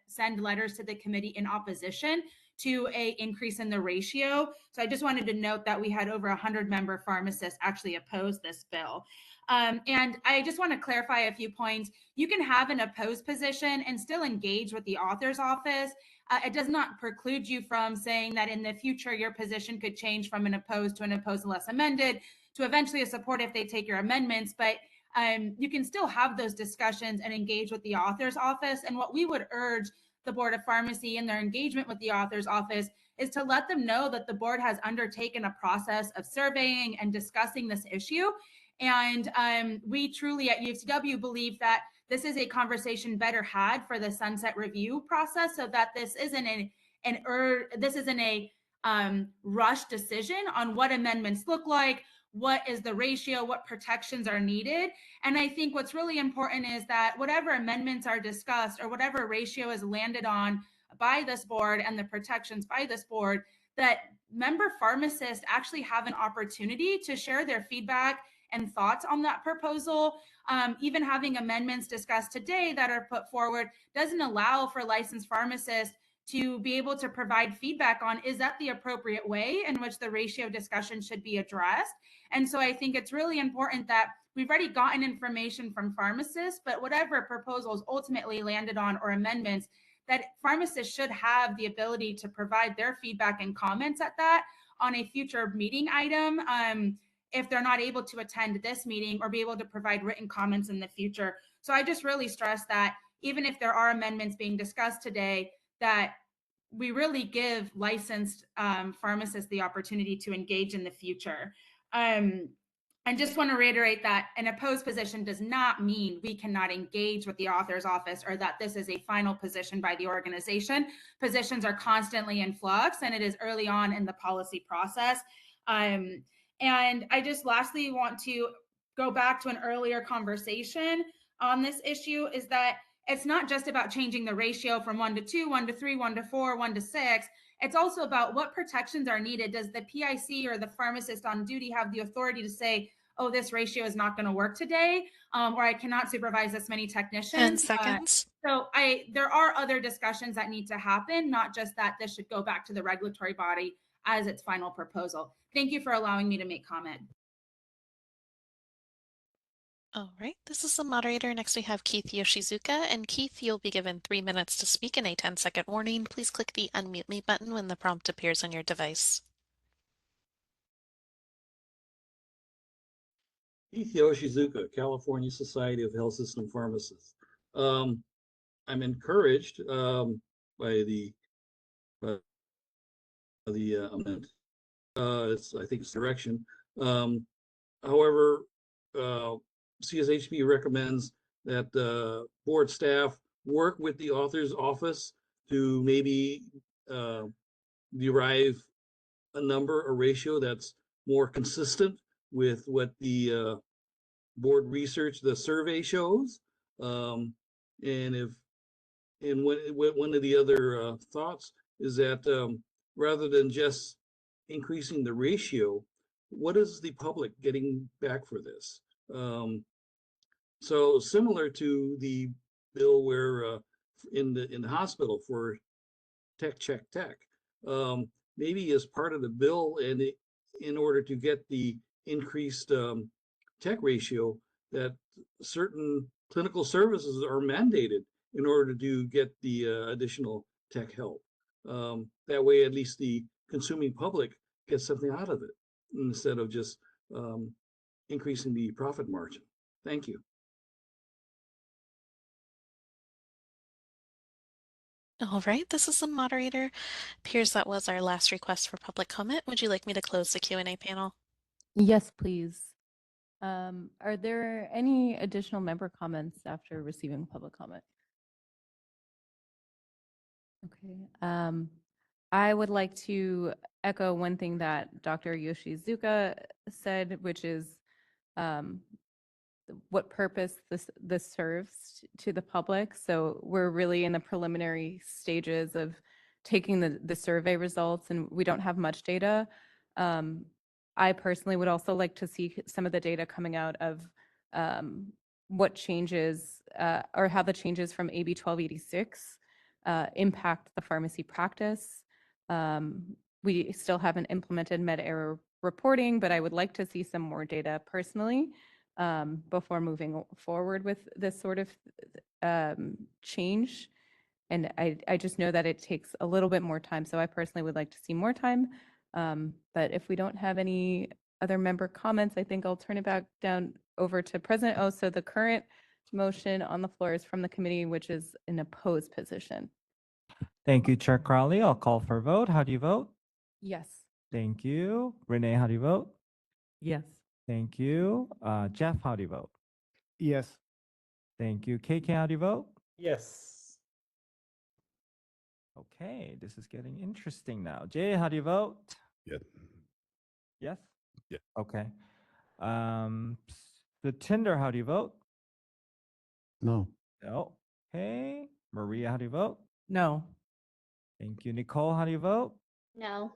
send letters to the committee in opposition to a increase in the ratio. So I just wanted to note that we had over 100 member pharmacists actually oppose this bill. And I just want to clarify a few points. You can have an opposed position and still engage with the author's office. It does not preclude you from saying that in the future, your position could change from an opposed to an opposed unless amended to eventually a support if they take your amendments. But you can still have those discussions and engage with the author's office. And what we would urge the Board of Pharmacy in their engagement with the author's office is to let them know that the board has undertaken a process of surveying and discussing this issue. And we truly at UFCW believe that this is a conversation better had for the sunset review process, so that this isn't a rushed decision on what amendments look like, what is the ratio, what protections are needed. And I think what's really important is that whatever amendments are discussed or whatever ratio is landed on by this board and the protections by this board, that member pharmacists actually have an opportunity to share their feedback and thoughts on that proposal. Even having amendments discussed today that are put forward doesn't allow for licensed pharmacists to be able to provide feedback on, is that the appropriate way in which the ratio discussion should be addressed? And so I think it's really important that we've already gotten information from pharmacists, but whatever proposals ultimately landed on or amendments, that pharmacists should have the ability to provide their feedback and comments at that on a future meeting item, if they're not able to attend this meeting, or be able to provide written comments in the future. So I just really stress that even if there are amendments being discussed today, that we really give licensed pharmacists the opportunity to engage in the future. I just want to reiterate that an opposed position does not mean we cannot engage with the author's office, or that this is a final position by the organization. Positions are constantly in flux, and it is early on in the policy process. And I just lastly want to go back to an earlier conversation on this issue, is that it's not just about changing the ratio from 1 to 2, 1 to 3, 1 to 4, 1 to 6. It's also about what protections are needed. Does the PIC or the pharmacist on duty have the authority to say, oh, this ratio is not going to work today, or I cannot supervise this many technicians? 10 seconds. So there are other discussions that need to happen, not just that this should go back to the regulatory body as its final proposal. Thank you for allowing me to make comment. All right, this is the moderator. Next we have Keith Yoshizuka, and Keith, you'll be given 3 minutes to speak in a 10-second warning. Please click the unmute me button when the prompt appears on your device. Keith Yoshizuka, California Society of Health System Pharmacists. I'm encouraged by the amendment. I think it's direction. However, CSHP recommends that board staff work with the author's office to maybe derive a number, a ratio that's more consistent with what the board research, the survey shows. And one of the other thoughts is that rather than just increasing the ratio, what is the public getting back for this? So similar to the bill where in the hospital for tech, maybe as part of the bill, and in order to get the increased tech ratio, that certain clinical services are mandated in order to get the additional tech help. That way, at least the consuming public gets something out of it instead of just increasing the profit margin. Thank you. All right, this is the moderator. Appears that was our last request for public comment. Would you like me to close the Q&A panel? Yes, please. Are there any additional member comments after receiving public comment? Okay. I would like to echo one thing that Dr. Yoshizuka said, which is what purpose this serves to the public. So we're really in the preliminary stages of taking the survey results, and we don't have much data. I personally would also like to see some of the data coming out of what changes or how the changes from AB 1286 impact the pharmacy practice. We still haven't implemented med-error reporting, but I would like to see some more data personally before moving forward with this sort of change. And I just know that it takes a little bit more time. So I personally would like to see more time. But if we don't have any other member comments, I think I'll turn it back down over to President O. So the current motion on the floor is from the committee, which is an opposed position. Thank you, Chair Crowley. I'll call for a vote. How do you vote? Yes. Thank you. Renee, how do you vote? Yes. Thank you. Jeff, how do you vote? Yes. Thank you. KK, how do you vote? Yes. Okay, this is getting interesting now. Jay, how do you vote? Yes. Yes? Yeah. Okay. The Tinder, how do you vote? No. No. Okay. Maria, how do you vote? No. Thank you. Nicole, how do you vote? No.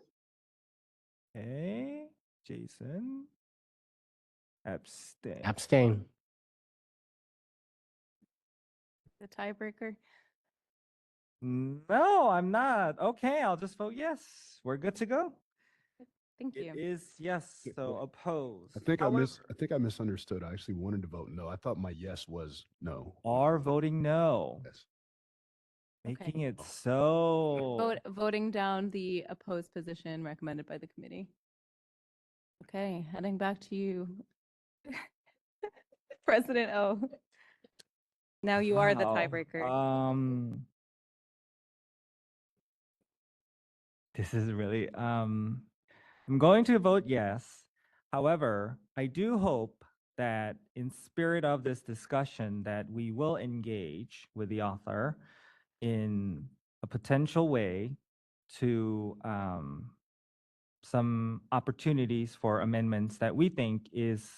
Okay. Jason. Abstain. Abstain. The tiebreaker. No, I'm not. Okay, I'll just vote yes. We're good to go. Thank you. It is yes, so opposed. I think However, I think I misunderstood. I actually wanted to vote no. I thought my yes was no. are voting no, Yes. making it so. Voting down the opposed position recommended by the committee. Okay, heading back to you, President O. Now you are the Wow. tiebreaker. This is really I'm going to vote yes. However, I do hope that in spirit of this discussion that we will engage with the author in a potential way to some opportunities for amendments that we think is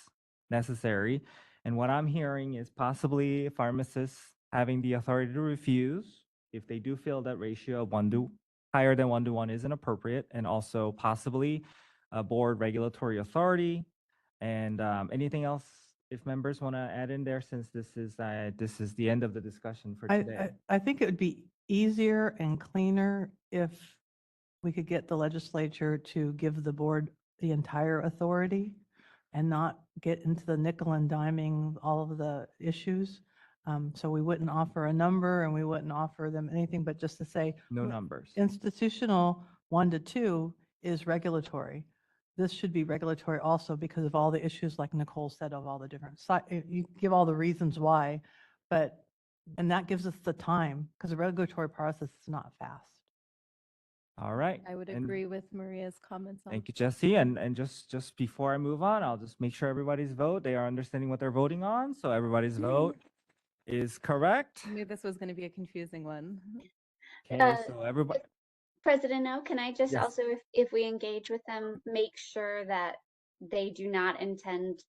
necessary. And what I'm hearing is possibly pharmacists having the authority to refuse if they do feel that ratio of higher than 1 to 1 isn't appropriate, and also possibly a board regulatory authority. And anything else, if members want to add in there, since this is the end of the discussion for today. I think it would be easier and cleaner if we could get the legislature to give the board the entire authority and not get into the nickel and diming all of the issues. So we wouldn't offer a number and we wouldn't offer them anything, but just to say. No numbers. Institutional 1 to 2 is regulatory. This should be regulatory also because of all the issues like Nicole said of all the different you give all the reasons why, and that gives us the time because the regulatory process is not fast. All right. I would and agree with Maria's comments on. Thank you, Jesse. And just before I move on, I'll just make sure everybody's vote, they are understanding what they're voting on. So everybody's vote is correct. I knew this was going to be a confusing one. Okay, so everybody. President O, can I just Yes. also, if we engage with them, make sure that they do not intend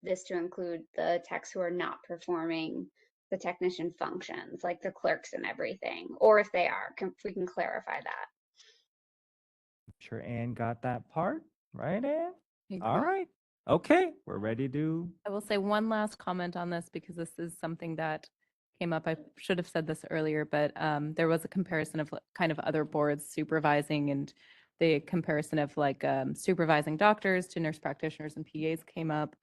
this to include the techs who are not performing the technician functions, like the clerks and everything, or if they are, we can clarify that. Sure, Ann got that part, right, Ann? Thank All you. right. Okay, we're ready to. I will say one last comment on this because this is something that came up. I should have said this earlier, but there was a comparison of kind of other boards supervising, and the comparison of like supervising doctors to nurse practitioners and PAs came up,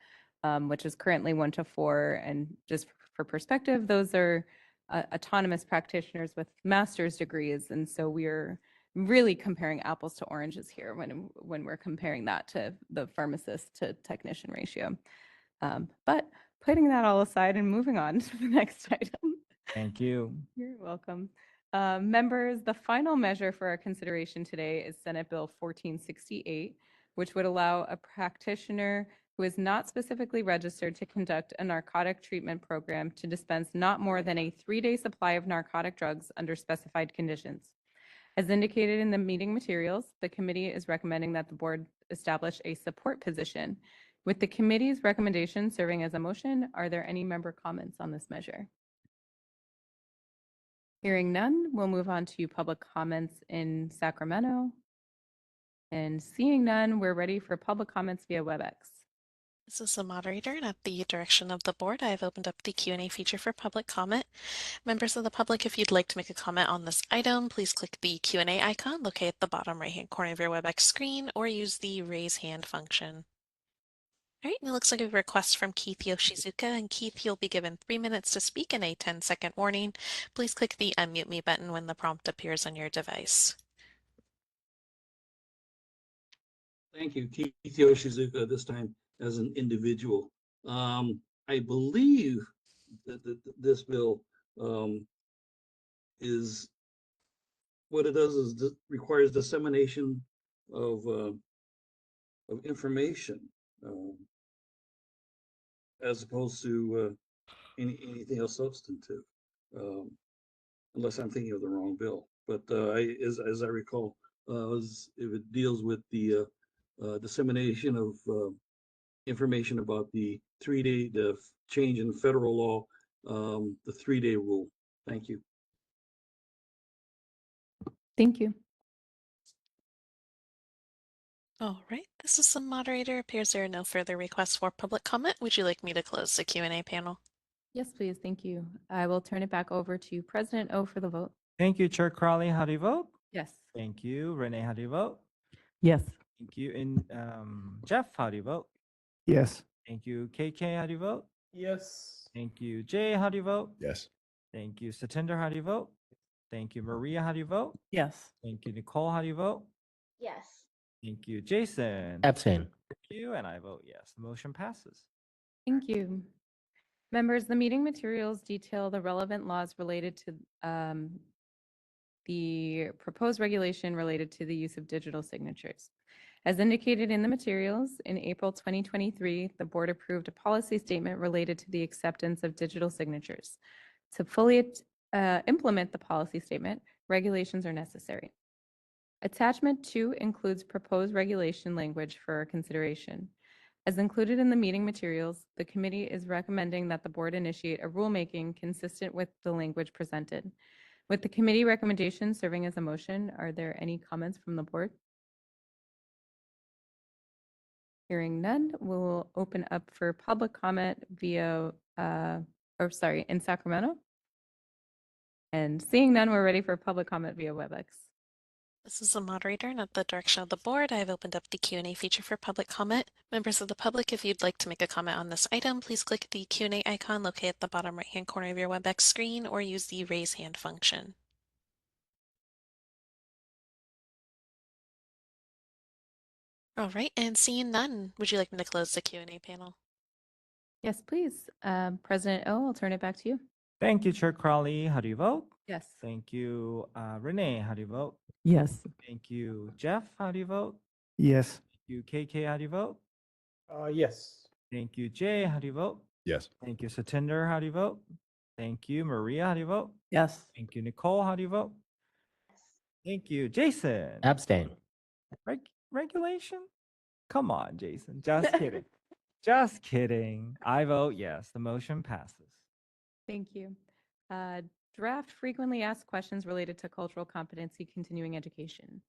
which is currently 1 to 4. And just for perspective, those are autonomous practitioners with master's degrees. And so we're really comparing apples to oranges here when we're comparing that to the pharmacist to technician ratio. But putting that all aside and moving on to the next item. Thank you. You're welcome. Members, the final measure for our consideration today is Senate Bill 1468, which would allow a practitioner who is not specifically registered to conduct a narcotic treatment program to dispense not more than a 3-day supply of narcotic drugs under specified conditions. As indicated in the meeting materials, the committee is recommending that the board establish a support position. With the committee's recommendation serving as a motion, are there any member comments on this measure? Hearing none, we'll move on to public comments in Sacramento. And seeing none, we're ready for public comments via WebEx. This is the moderator, and at the direction of the board, I have opened up the Q&A feature for public comment. Members of the public, if you'd like to make a comment on this item, please click the Q&A icon located at the bottom right-hand corner of your WebEx screen, or use the raise hand function. All right, and it looks like a request from Keith Yoshizuka, and Keith, you'll be given 3 minutes to speak and a 10-second warning. Please click the unmute me button when the prompt appears on your device. Thank you, Keith Yoshizuka, this time as an individual. I believe that this bill is, what it does is requires dissemination of information as opposed to anything else substantive, unless I'm thinking of the wrong bill. But as I recall, if it deals with the dissemination of information about the 3-day, the change in federal law, the 3-day rule. Thank you. Thank you. All right, this is the moderator. Appears there are no further requests for public comment. Would you like me to close the Q&A panel? Yes, please. Thank you. I will turn it back over to President O for the vote. Thank you, Chair Crowley. How do you vote? Yes. Thank you. Renee, how do you vote? Yes. Thank you. And Jeff, how do you vote? Yes. Thank you. KK, how do you vote? Yes. Thank you. Jay, how do you vote? Yes. Thank you. Satinder, how do you vote? Thank you. Maria, how do you vote? Yes. Thank you. Nicole, how do you vote? Yes. Thank you. Jason? Abstain. Thank you. And I vote yes. The motion passes. Thank you. Members, the meeting materials detail the relevant laws related to the proposed regulation related to the use of digital signatures. As indicated in the materials, in April 2023, the board approved a policy statement related to the acceptance of digital signatures. To fully implement the policy statement, regulations are necessary. Attachment 2 includes proposed regulation language for consideration. As included in the meeting materials, the committee is recommending that the board initiate a rulemaking consistent with the language presented. With the committee recommendation serving as a motion, are there any comments from the board? Hearing none, we'll open up for public comment via, in Sacramento. And seeing none, we're ready for public comment via WebEx. This is the moderator, and at the direction of the board, I have opened up the Q&A feature for public comment. Members of the public, if you'd like to make a comment on this item, please click the Q&A icon located at the bottom right-hand corner of your WebEx screen or use the raise hand function. All right, and seeing none, would you like me to close the Q&A panel? Yes, please. President O, I'll turn it back to you. Thank you, Chair Crowley. How do you vote? Yes. Thank you. Renee, how do you vote? Yes. Thank you. Jeff, how do you vote? Yes. Thank you. KK, how do you vote? Yes. Thank you. Jay, how do you vote? Yes. Thank you. Satinder, how do you vote? Thank you. Maria, how do you vote? Yes. Thank you. Nicole, how do you vote? Thank you. Jason? Abstain. Regulation? Come on, Jason. Just kidding. Just kidding. I vote yes. The motion passes. Thank you. Draft frequently asked questions related to cultural competency continuing education.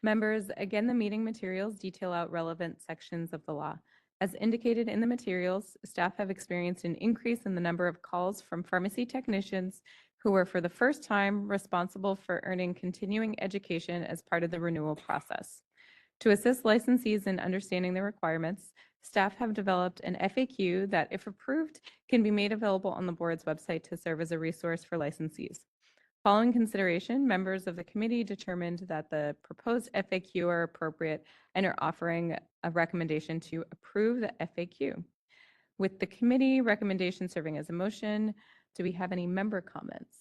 Members, again, the meeting materials detail out relevant sections of the law. As indicated in the materials, staff have experienced an increase in the number of calls from pharmacy technicians who are for the first time responsible for earning continuing education as part of the renewal process. To assist licensees in understanding the requirements, staff have developed an FAQ that, if approved, can be made available on the board's website to serve as a resource for licensees. Following consideration, members of the committee determined that the proposed FAQ are appropriate and are offering a recommendation to approve the FAQ. With the committee recommendation serving as a motion, do we have any member comments?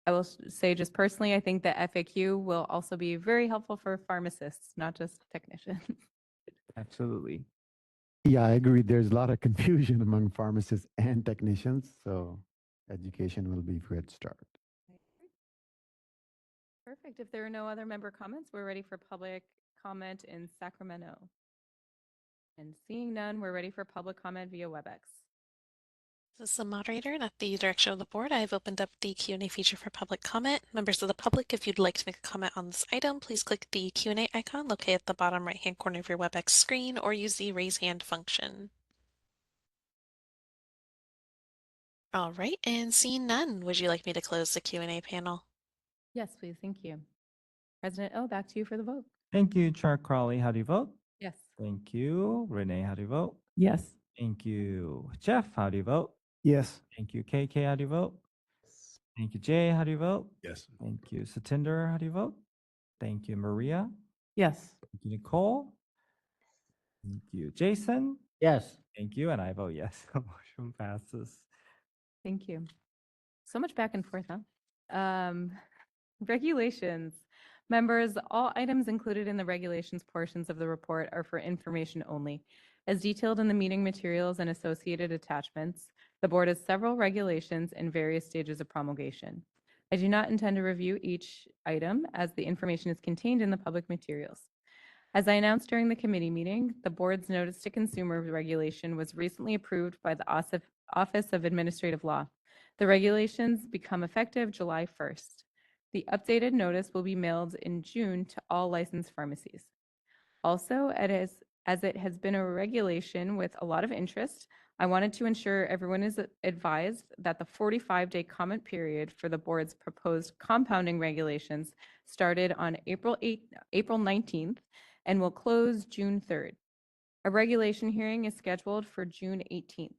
I will say just personally, I think the FAQ will also be very helpful for pharmacists, not just technicians. Absolutely. Yeah, I agree. There's a lot of confusion among pharmacists and technicians, so education will be a good start. Perfect. If there are no other member comments, we're ready for public comment in Sacramento. And seeing none, we're ready for public comment via WebEx. This is the moderator, and at the direction of the board, I have opened up the Q&A feature for public comment. Members of the public, if you'd like to make a comment on this item, please click the Q&A icon located at the bottom right-hand corner of your WebEx screen or use the raise hand function. All right, and seeing none, would you like me to close the Q&A panel? Yes, please. Thank you. President O, back to you for the vote. Thank you, Chair Crowley. How do you vote? Yes. Thank you. Renee, how do you vote? Yes. Thank you. Jeff, how do you vote? Yes. Thank you. KK, how do you vote? Thank you. Jay, how do you vote? Yes. Thank you. Satinder, how do you vote? Thank you. Maria? Yes. Thank you. Nicole? Thank you. Jason? Yes. Thank you. And I vote yes. The motion passes. Thank you. So much back and forth, huh? Regulations. Members, all items included in the regulations portions of the report are for information only. As detailed in the meeting materials and associated attachments, the board has several regulations in various stages of promulgation. I do not intend to review each item as the information is contained in the public materials. As I announced during the committee meeting, the board's notice to consumer regulation was recently approved by the Office of Administrative Law. The regulations become effective July 1st. The updated notice will be mailed in June to all licensed pharmacies. Also, as it has been a regulation with a lot of interest, I wanted to ensure everyone is advised that the 45-day comment period for the board's proposed compounding regulations started on April 19th and will close June 3rd. A regulation hearing is scheduled for June 18th.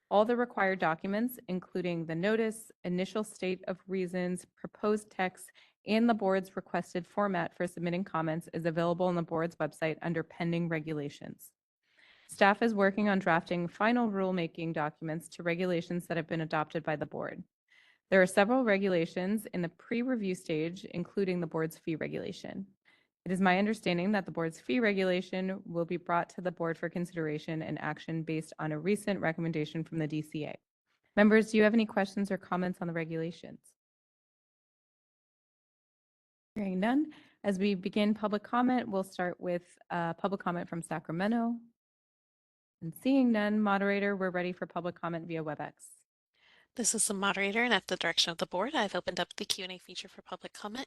All the required documents, including the notice, initial state of reasons, proposed text, and the board's requested format for submitting comments, is available on the board's website under pending regulations. Staff is working on drafting final rulemaking documents to regulations that have been adopted by the board. There are several regulations in the pre-review stage, including the board's fee regulation. It is my understanding that the board's fee regulation will be brought to the board for consideration and action based on a recent recommendation from the DCA. Members, do you have any questions or comments on the regulations? Hearing none, as we begin public comment, we'll start with public comment from Sacramento. And seeing none, moderator, we're ready for public comment via WebEx. This is the moderator, and at the direction of the board, I've opened up the Q&A feature for public comment.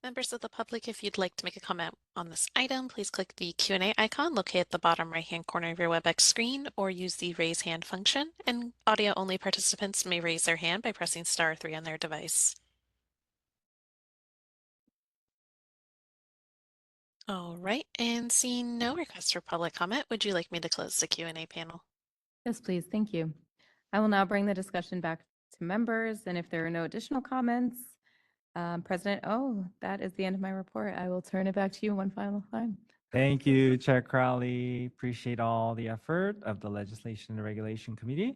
Members of the public, if you'd like to make a comment on this item, please click the Q&A icon located at the bottom right-hand corner of your WebEx screen, or use the raise hand function. And audio-only participants may raise their hand by pressing *3 on their device. All right, and seeing no requests for public comment, would you like me to close the Q&A panel? Yes, please. Thank you. I will now bring the discussion back to members, and if there are no additional comments, President O, that is the end of my report. I will turn it back to you one final time. Thank you, Chair Crowley. Appreciate all the effort of the Legislation and Regulation Committee.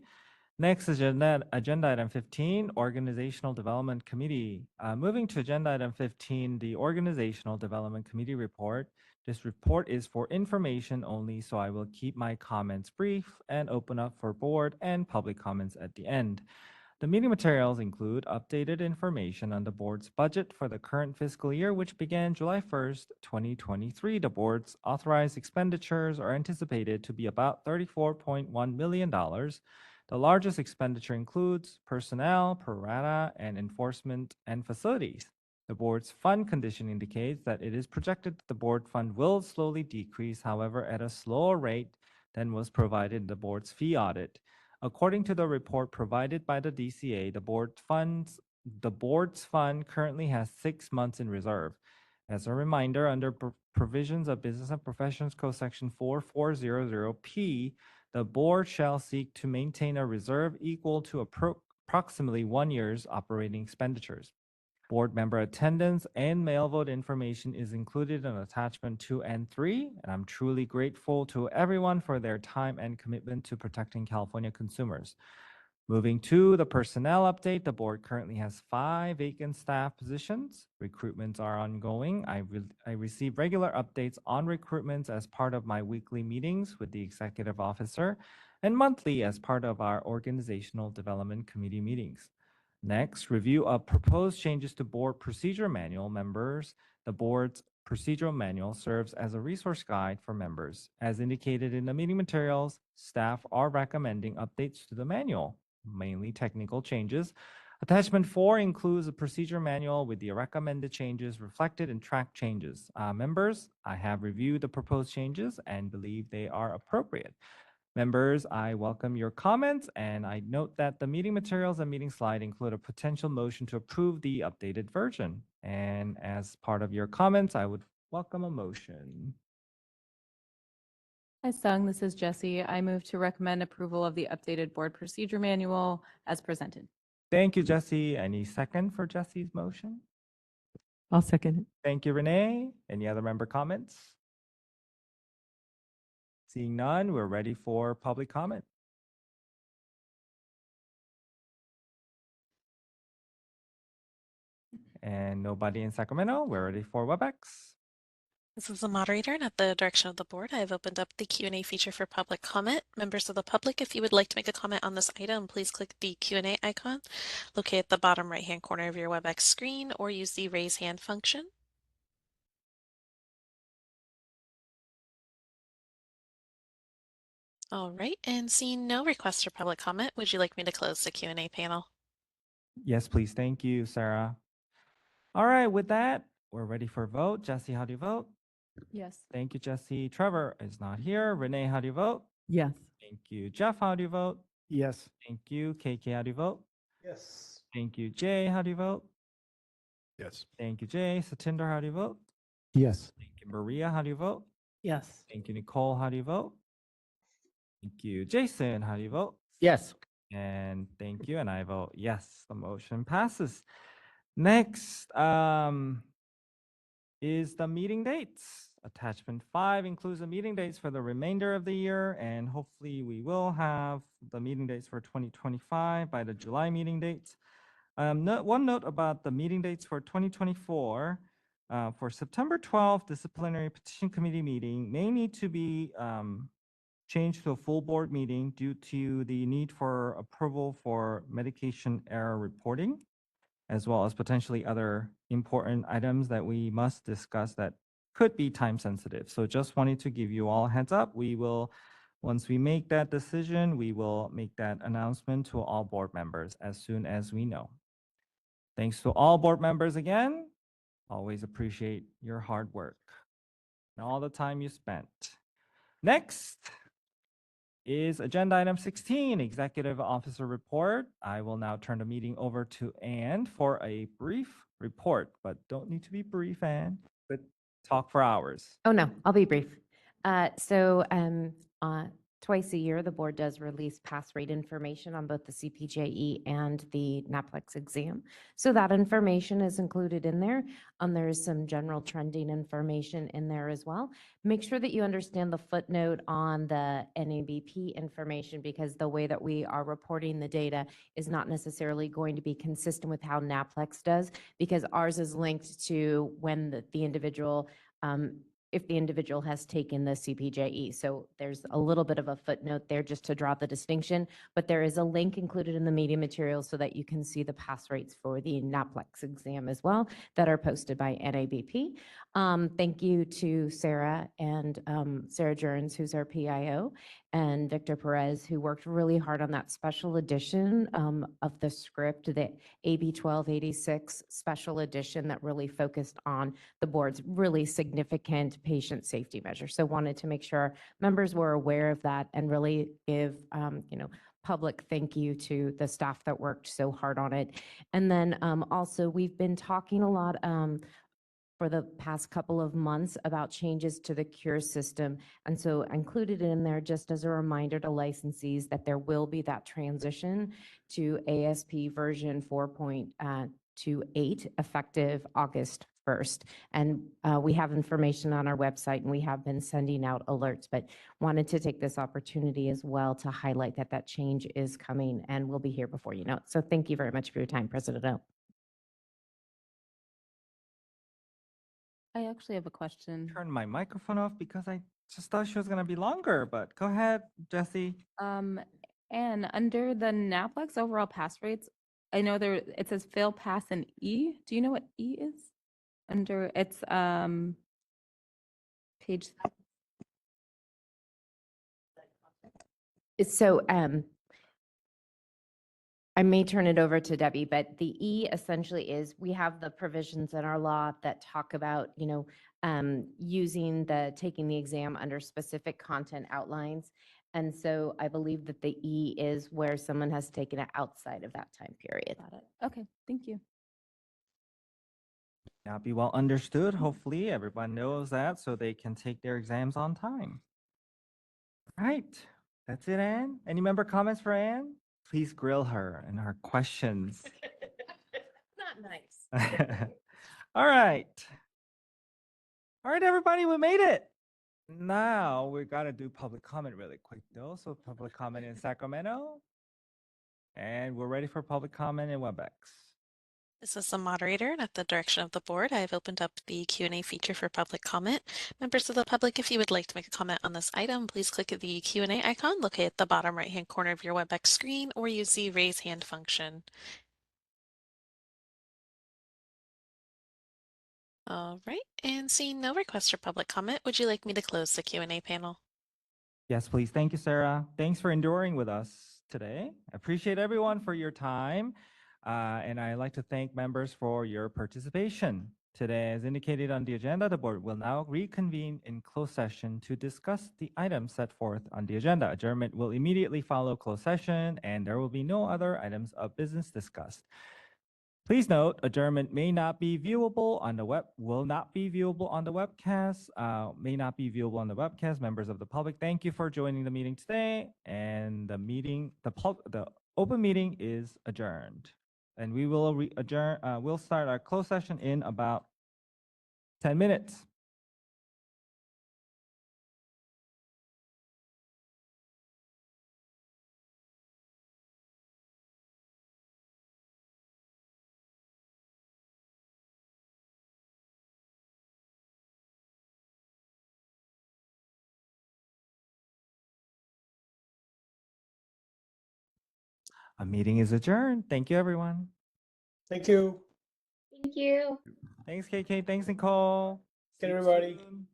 Next, agenda item 15, Organizational Development Committee. Moving to agenda item 15, the Organizational Development Committee report. This report is for information only, so I will keep my comments brief and open up for board and public comments at the end. The meeting materials include updated information on the board's budget for the current fiscal year, which began July 1st, 2023. The board's authorized expenditures are anticipated to be about $34.1 million. The largest expenditure includes personnel, pro rata, and enforcement and facilities. The board's fund condition indicates that it is projected that the board fund will slowly decrease, however, at a slower rate than was provided in the board's fee audit. According to the report provided by the DCA, the board's fund currently has 6 months in reserve. As a reminder, under provisions of Business and Professions Code Section 4400P, the board shall seek to maintain a reserve equal to approximately 1 year's operating expenditures. Board member attendance and mail vote information is included in attachment 2 and 3, and I'm truly grateful to everyone for their time and commitment to protecting California consumers. Moving to the personnel update, the board currently has 5 vacant staff positions. Recruitments are ongoing. I receive regular updates on recruitments as part of my weekly meetings with the executive officer and monthly as part of our Organizational Development Committee meetings. Next, review of proposed changes to board procedure manual. Members, the board's procedural manual serves as a resource guide for members. As indicated in the meeting materials, staff are recommending updates to the manual, mainly technical changes. Attachment 4 includes a procedure manual with the recommended changes reflected in track changes. Members, I have reviewed the proposed changes and believe they are appropriate. Members, I welcome your comments, and I note that the meeting materials and meeting slide include a potential motion to approve the updated version. And as part of your comments, I would welcome a motion. Hi, Sung. This is Jessie. I move to recommend approval of the updated board procedure manual as presented. Thank you, Jessie. Any second for Jessie's motion? I'll second it. Thank you, Renee. Any other member comments? Seeing none, we're ready for public comment. And nobody in Sacramento, we're ready for WebEx. This is the moderator, and at the direction of the board, I have opened up the Q&A feature for public comment. Members of the public, if you would like to make a comment on this item, please click the Q&A icon located at the bottom right-hand corner of your WebEx screen, or use the raise hand function. All right, and seeing no requests for public comment, would you like me to close the Q&A panel? Yes, please. Thank you, Sarah. All right, with that, we're ready for a vote. Jesse, how do you vote? Yes. Thank you, Jesse. Trevor is not here. Renee, how do you vote? Yes. Thank you. Jeff, how do you vote? Yes. Thank you. KK, how do you vote? Yes. Thank you. Jay, how do you vote? Yes. Thank you, Jay. Satinder, how do you vote? Yes. Thank you. Maria, how do you vote? Yes. Thank you. Nicole, how do you vote? Thank you. Jason, how do you vote? Yes. And thank you. And I vote yes. The motion passes. Next is the meeting dates. Attachment 5 includes the meeting dates for the remainder of the year, and hopefully we will have the meeting dates for 2025 by the July meeting dates. One note about the meeting dates for 2024. For September 12th, disciplinary petition committee meeting may need to be changed to a full board meeting due to the need for approval for medication error reporting, as well as potentially other important items that we must discuss that could be time sensitive. So just wanted to give you all a heads up. We will, once we make that decision, we will make that announcement to all board members as soon as we know. Thanks to all board members again. Always appreciate your hard work and all the time you spent. Next is agenda item 16, Executive Officer Report. I will now turn the meeting over to Ann for a brief report, but don't need to be brief, Ann, but talk for hours. Oh, no, I'll be brief. Twice a year, the board does release pass rate information on both the CPJE and the NAPLEX exam. So that information is included in there. There is some general trending information in there as well. Make sure that you understand the footnote on the NABP information, because the way that we are reporting the data is not necessarily going to be consistent with how NAPLEX does, because ours is linked to when the individual if the individual has taken the CPJE. So there's a little bit of a footnote there just to draw the distinction, but there is a link included in the media materials so that you can see the pass rates for the NAPLEX exam as well that are posted by NABP. Thank you to Sarah and Sarah Jones, who's our PIO, and Victor Perez, who worked really hard on that special edition of the script, the AB 1286 special edition that really focused on the board's really significant patient safety measure. So wanted to make sure members were aware of that and really give, public thank you to the staff that worked so hard on it. And then also we've been talking a lot for the past couple of months about changes to the CURE system. And so included in there, just as a reminder to licensees, that there will be that transition to ASP version 4.28 effective August 1st. And we have information on our website, and we have been sending out alerts, but wanted to take this opportunity as well to highlight that that change is coming and will be here before you know it. So thank you very much for your time, President O. I actually have a question. Turn my microphone off because I just thought she was going to be longer, but go ahead, Jesse. And under the NAPLEX overall pass rates, I know it says fail, pass, and E. Do you know what E is? Under it's page. So I may turn it over to Debbie, but the E essentially is, we have the provisions in our law that talk about, taking the exam under specific content outlines. And so I believe that the E is where someone has taken it outside of that time period. Got it. Okay, thank you. Now be well understood. Hopefully everyone knows that so they can take their exams on time. All right, that's it, Ann. Any member comments for Ann? Please grill her and her questions. Not nice. All right. All right, everybody, we made it. Now we got to do public comment really quick, though. So public comment in Sacramento. And we're ready for public comment in WebEx. This is the moderator, and at the direction of the board, I have opened up the Q&A feature for public comment. Members of the public, if you would like to make a comment on this item, please click the Q&A icon located at the bottom right-hand corner of your WebEx screen, or use the raise hand function. All right, and seeing no requests for public comment, would you like me to close the Q&A panel? Yes, please. Thank you, Sarah. Thanks for enduring with us today. Appreciate everyone for your time. And I'd like to thank members for your participation. Today, as indicated on the agenda, the board will now reconvene in closed session to discuss the items set forth on the agenda. Adjournment will immediately follow closed session, and there will be no other items of business discussed. Please note, adjournment may not be viewable on the will not be viewable on the webcast, may not be viewable on the webcast. Members of the public, thank you for joining the meeting today. And the open meeting is adjourned. And we will we'll start our closed session in about 10 minutes. A meeting is adjourned. Thank you, everyone. Thank you. Thank you. Thanks, KK. Thanks, Nicole. Good, See you everybody. soon.